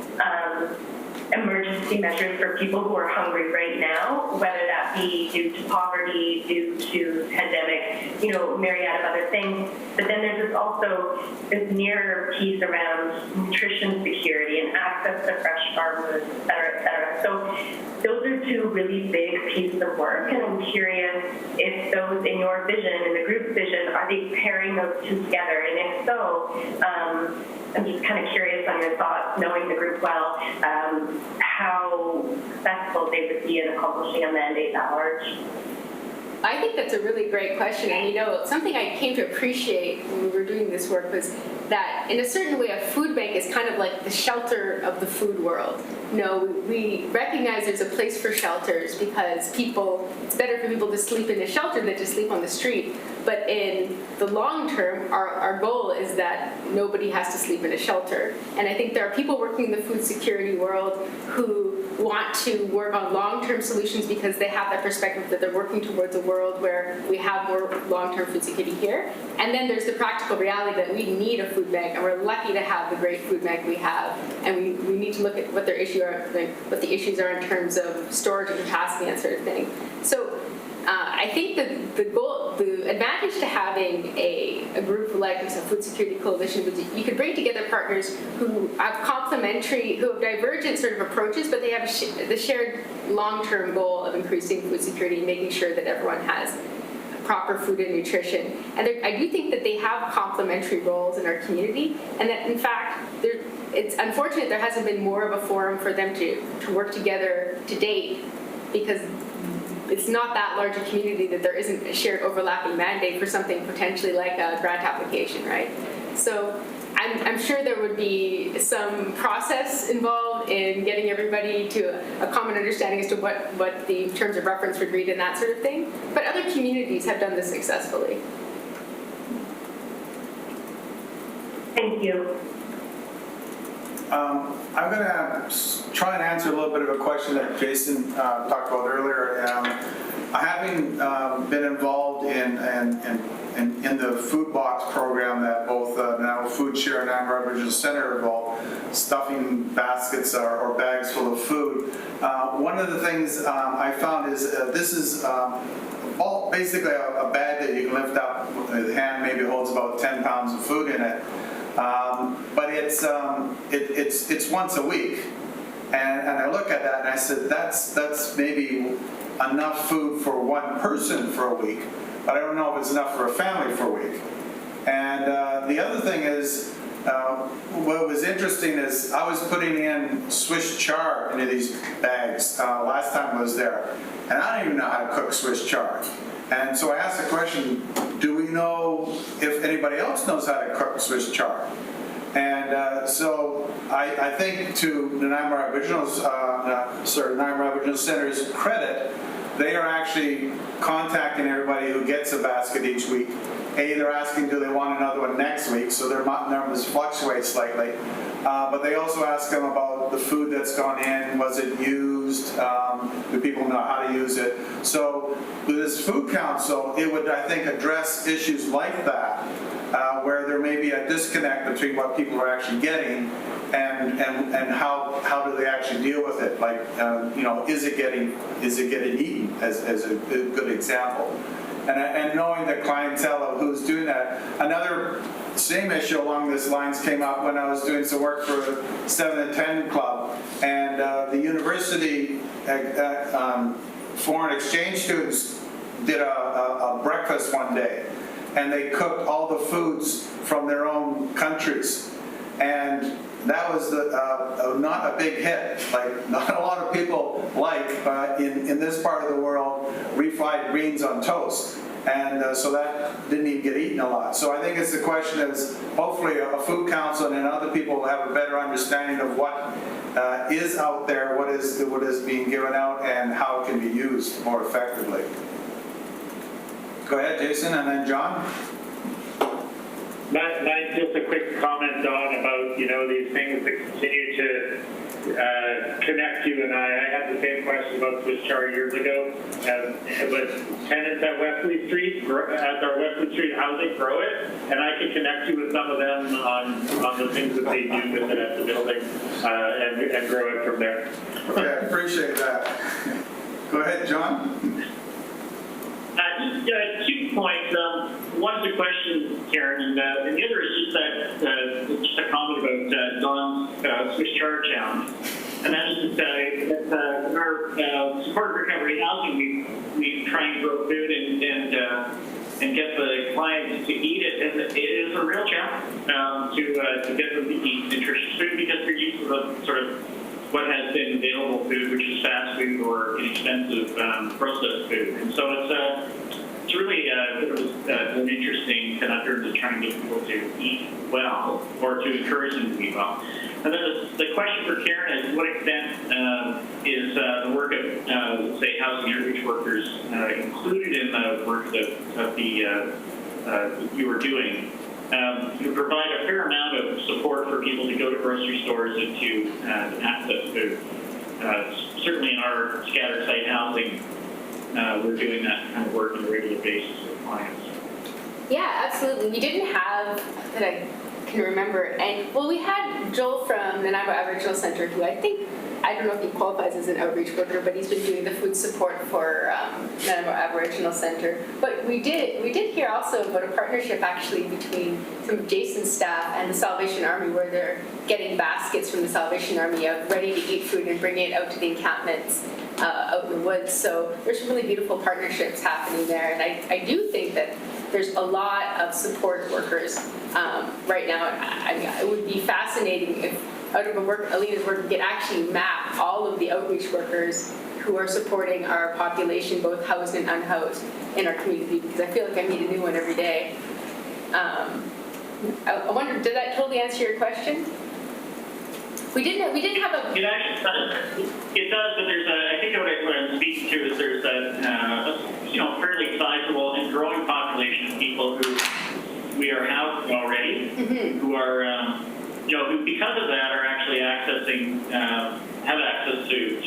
emergency measures for people who are hungry right now, whether that be due to poverty, due to pandemic, myriad of other things. But then there's also this nearer piece around nutrition security and access to fresh farmers, et cetera, et cetera. So those are two really big pieces of work, and I'm curious if those in your vision, in the group's vision, are they pairing those two together? And if so, I'm just kind of curious on your thoughts, knowing the group well, how successful they would be in accomplishing a mandate that large. I think that's a really great question. And something I came to appreciate when we were doing this work was that in a certain way, a food bank is kind of like the shelter of the food world. We recognize there's a place for shelters because it's better for people to sleep in a shelter than to sleep on the street. But in the long term, our goal is that nobody has to sleep in a shelter. And I think there are people working in the food security world who want to work on long-term solutions because they have that perspective that they're working towards a world where we have more long-term food security here. And then there's the practical reality that we need a food bank, and we're lucky to have the great food bank we have. And we need to look at what the issues are in terms of storage and capacity and that sort of thing. So I think that the advantage to having a group like a food security coalition is you could bring together partners who have who have divergent sort of approaches, but they have the shared long-term goal of increasing food security and making sure that everyone has proper food and nutrition. And I do think that they have complementary roles in our community, and that in fact, it's unfortunate there hasn't been more of a forum for them to work together to date, because it's not that large a community that there isn't a shared overlapping mandate for something potentially like a grant application, right? So I'm sure there would be some process involved in getting everybody to a common understanding as to what the terms of reference would read and that sort of thing. But other communities have done this successfully. Thank you. I'm going to try and answer a little bit of a question that Jason talked about earlier. Having been involved in the food box program that both now Food Share and Niagara Regional Center involved, stuffing baskets or bags full of food. One of the things I found is this is basically a bag that you can lift up. The hand maybe holds about 10 pounds of food in it. But it's once a week, and I look at that and I said that's maybe enough food for one person for a week, but I don't know if it's enough for a family for a week. And the other thing is, what was interesting is I was putting in Swiss chard into these bags last time I was there, and I don't even know how to cook Swiss chard. And so I asked the question, do we know if anybody else knows how to cook Swiss chard? And so I think to the Niagara Regional Center's credit, they are actually contacting everybody who gets a basket each week. They're asking, do they want another one next week? So their numbers fluctuate slightly. But they also ask them about the food that's gone in. Was it used? Do people know how to use it? So with this food council, it would, I think, address issues like that, where there may be a disconnect between what people are actually getting and how do they actually deal with it? Like, is it getting eaten as a good example? And knowing the clientele of who's doing that. Another same issue along these lines came up when I was doing some work for 7 to 10 Club, and the university foreign exchange students did a breakfast one day, and they cooked all the foods from their own countries, and that was not a big hit. Like, not a lot of people like in this part of the world refried greens on toast, and so that didn't even get eaten a lot. So I think it's the question is hopefully a food council and other people will have a better understanding of what is out there, what is being given out, and how it can be used more effectively. Go ahead, Jason, and then John. Just a quick comment, Don, about these things that continue to connect you and I had the same question about Swiss chard years ago, but tenants at Wesley Street, at our Wesley Street housing, grow it, and I can connect you with some of them on the things that they do with it at the building, and grow it from there. Okay, I appreciate that. Go ahead, John. Just 2 points. One's a question, Karen, and the other is just a comment about Don's Swiss chard challenge. And that is that in our supported recovery housing, we try and grow food and get the clients to eat it, and it is a real challenge to get them to eat nutritious food because they're used to the sort of what has been available food, which is fast food or inexpensive processed food. And so it's really an interesting conundrum to try and get people to eat well or to encourage them to eat well. And then the question for Karen is, to what extent is the work of, say, housing outreach workers included in the work that you were doing? You provide a fair amount of support for people to go to grocery stores and to access food. Certainly in our scattered site housing, we're doing that kind of work on a regular basis with clients. Yeah, absolutely. We didn't have, that I can remember, and well, we had Joel from Nanaimo Aboriginal Center, who I don't know if he qualifies as an outreach worker, but he's been doing the food support for Nanaimo Aboriginal Center. But we did hear also about a partnership actually between some of Jason's staff and the Salvation Army, where they're getting baskets from the Salvation Army out, ready to eat food and bringing it out to the encampments out in the woods. So there's some really beautiful partnerships happening there, and I do think that there's a lot of support workers right now. I mean, it would be fascinating if out of Alina's work, we could actually map all of the outreach workers who are supporting our population, both housed and unhoused, in our community, because I feel like I meet a new one every day. I wonder, did that totally answer your question? We didn't have a... It actually does. It does, but there's I think what I'm speaking to is there's a fairly sizable and growing population of people who we are housing already, who are... who because of that are actually have access to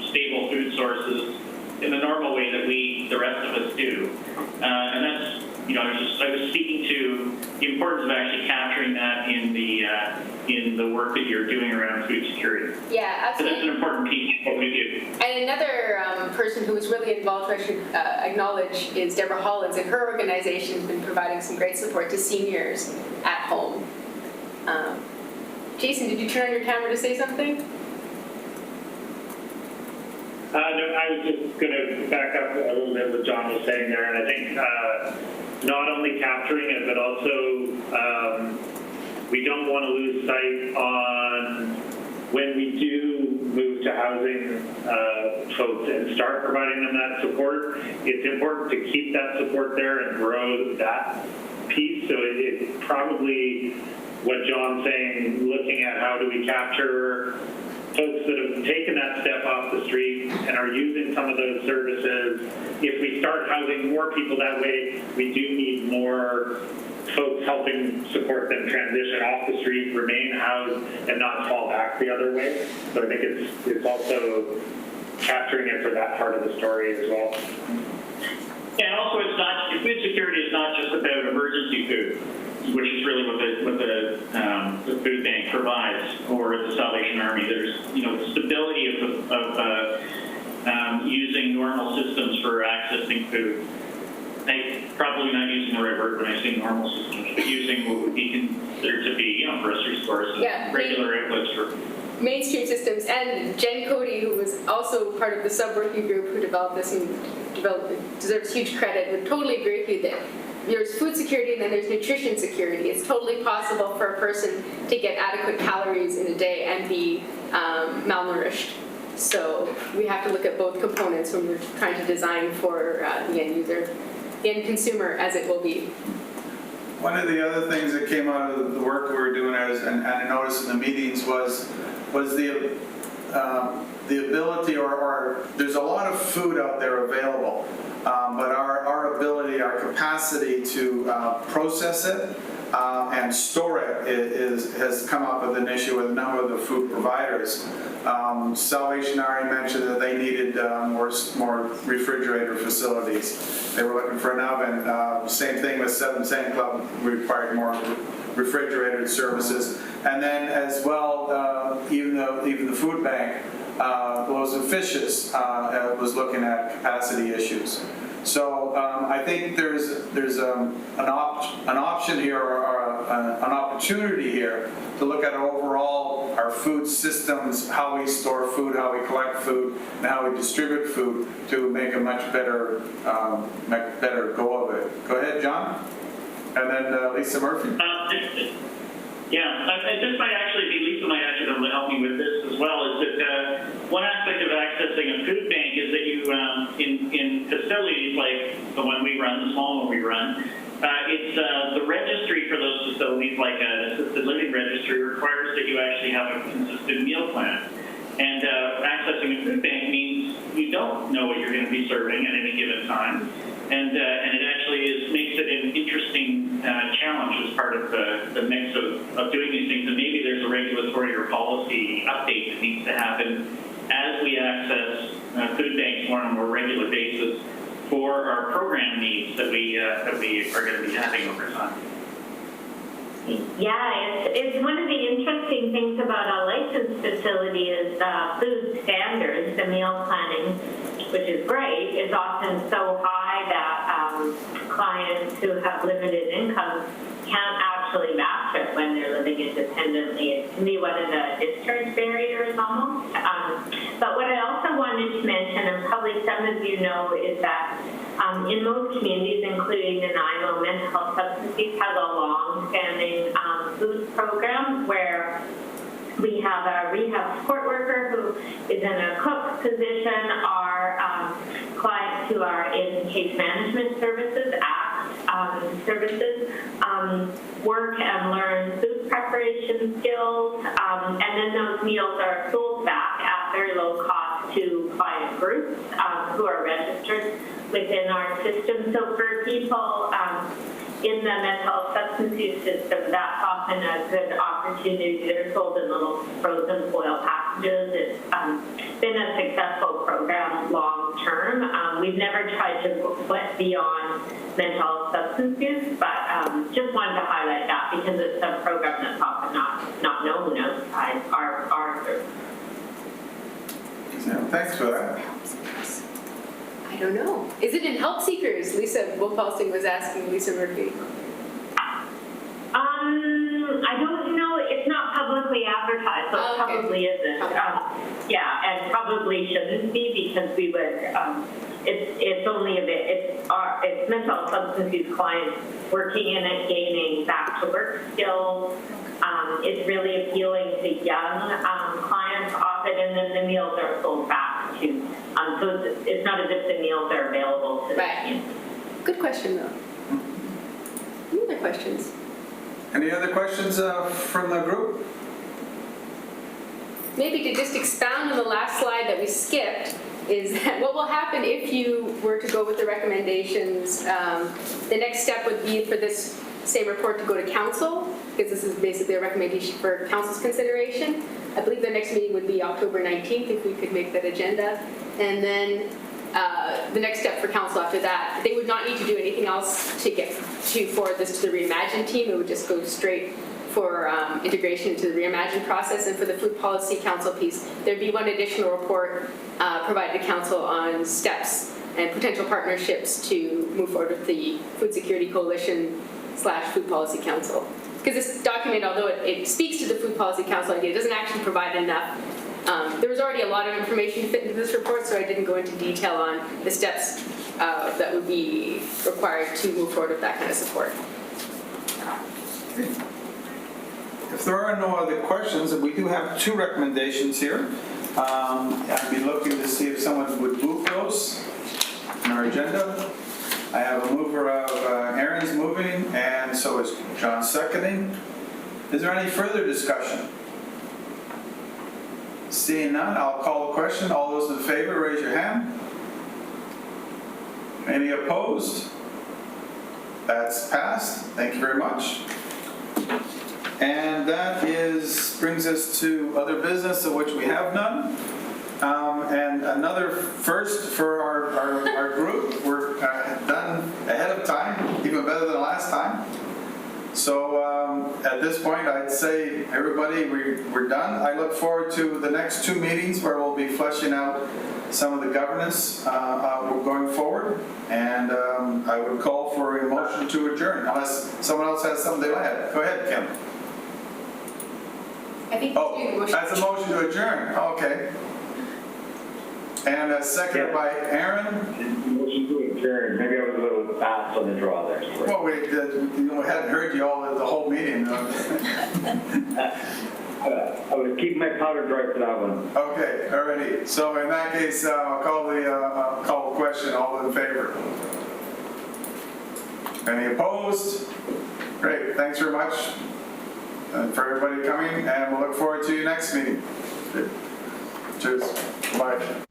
stable food sources in the normal way that the rest of us do. And that's, I was speaking to the importance of actually capturing that in the work that you're doing around food security. Yeah, absolutely. So that's an important piece of what we do. And another person who was really involved, who I should acknowledge, is Deborah Hollins, and her organization has been providing some great support to seniors at home. Jason, did you turn on your camera to say something? No, I was just going to back up a little bit what John was saying there, and I think not only capturing it, but also we don't want to lose sight on when we do move to housing folks and start providing them that support. It's important to keep that support there and grow that piece. So it probably, what John's saying, looking at how do we capture folks that have taken that step off the street and are using some of those services. If we start housing more people that way, we do need more folks helping support them transition off the street, remain housed, and not fall back the other way. So I think it's also capturing it for that part of the story as well. And also, food security is not just about emergency food, which is really what the food bank provides, or the Salvation Army. There's the stability of using normal systems for accessing food. I'm probably not using the right word when I say normal systems, but using what would be considered to be grocery stores and regular outlets for mainstream systems. And Jen Cody, who was also part of the sub-working group who developed this and deserves huge credit, would totally agree with you that there's food security and then there's nutrition security. It's totally possible for a person to get adequate calories in a day and be malnourished. So we have to look at both components when we're trying to design for the end user, the end consumer, as it will be. One of the other things that came out of the work we were doing, and I noticed in the meetings, was the ability, or there's a lot of food out there available, but our ability, our capacity to process it and store it has come up with an issue with a number of the food providers. Salvation Army mentioned that they needed more refrigerator facilities. They were looking for an oven. Same thing with Seven Saint Club, required more refrigerated services. And then as well, even the food bank, Loaves and Fishes was looking at capacity issues. So I think there's an option here, or an opportunity here to look at overall our food systems, how we store food, how we collect food, and how we distribute food to make a much better go of it. Go ahead, John, and then Lisa Murphy. This might actually be, Lisa might actually be able to help me with this as well, is that one aspect of accessing a food bank is that you, in facilities like the one we run, the small one we run, it's the registry for those facilities, like an assisted living registry, requires that you actually have a consistent meal plan. And accessing a food bank means you don't know what you're going to be serving at any given time. And it actually makes it an interesting challenge as part of the mix of doing these things. And maybe there's a regulatory or policy update that needs to happen as we access food banks more on a more regular basis for our program needs that we are going to be having over time. Yeah, it's one of the interesting things about a licensed facility is food standards. The meal planning, which is great, is often so high that clients who have limited income can't actually match it when they're living independently. It can be one of the discharge barriers almost. But what I also wanted to mention, and probably some of you know, is that in most communities, including Nanaimo, mental health substance use has a long-standing food program where we have a rehab support worker who is in a cook position. Our clients who are in case management services, work and learn food preparation skills, and then those meals are sold back at very low cost to client groups who are registered within our system. So for people in the mental substance use system, that's often a good opportunity. They're sold in little frozen foil packages. It's been a successful program long term. We've never tried to put beyond mental substance use, but just wanted to highlight that because it's a program that's often not known outside our group. Yeah, thanks for that. I don't know. Is it in Help Seekers? Lisa Wolfalsing was asking Lisa Murphy. I don't know. It's not publicly advertised, so it probably isn't. And probably shouldn't be because we would. It's only a bit. It's mental substance use clients working in it, gaining back to work skills. It's really appealing to young clients often, and then the meals are sold back to. So it's not as if the meals are available to the community. Good question, though. Any other questions? Any other questions from the group? Maybe to just expound on the last slide that we skipped, is that what will happen if you were to go with the recommendations, the next step would be for this same report to go to council, because this is basically a recommendation for council's consideration. I believe the next meeting would be October 19th, if we could make that agenda. And then the next step for council after that, they would not need to do anything else to forward this to the Reimagine team. It would just go straight for integration into the Reimagine process. And for the Food Policy Council piece, there'd be one additional report provided to council on steps and potential partnerships to move forward with the Food Security Coalition / Food Policy Council. Because this document, although it speaks to the Food Policy Council idea, it doesn't actually provide enough. There was already a lot of information to fit into this report, so I didn't go into detail on the steps that would be required to move forward with that kind of support. If there are no other questions, we do have two recommendations here. I'd be looking to see if someone would move those in our agenda. I have a mover of Aaron's moving, and so is John seconding. Is there any further discussion? Seeing none, I'll call the question. All those in favor, raise your hand. Any opposed? That's passed. Thank you very much. And that brings us to other business, of which we have none. And another first for our group, we're done ahead of time, even better than last time. So at this point, I'd say, everybody, we're done. I look forward to the next 2 meetings where we'll be fleshing out some of the governance going forward. And I would call for a motion to adjourn, unless someone else has something to add. Go ahead, Kim. I think Oh, that's a motion to adjourn, okay. And a second by Aaron. Motion to adjourn. Maybe I was a little fast on the draw there. Well, we hadn't heard you all the whole meeting. I was keeping my powder dry for that one. Okay, alrighty. So in that case, I'll call the question. All in favor? Any opposed? Great. Thanks very much for everybody coming, and we'll look forward to your next meeting. Cheers. Bye.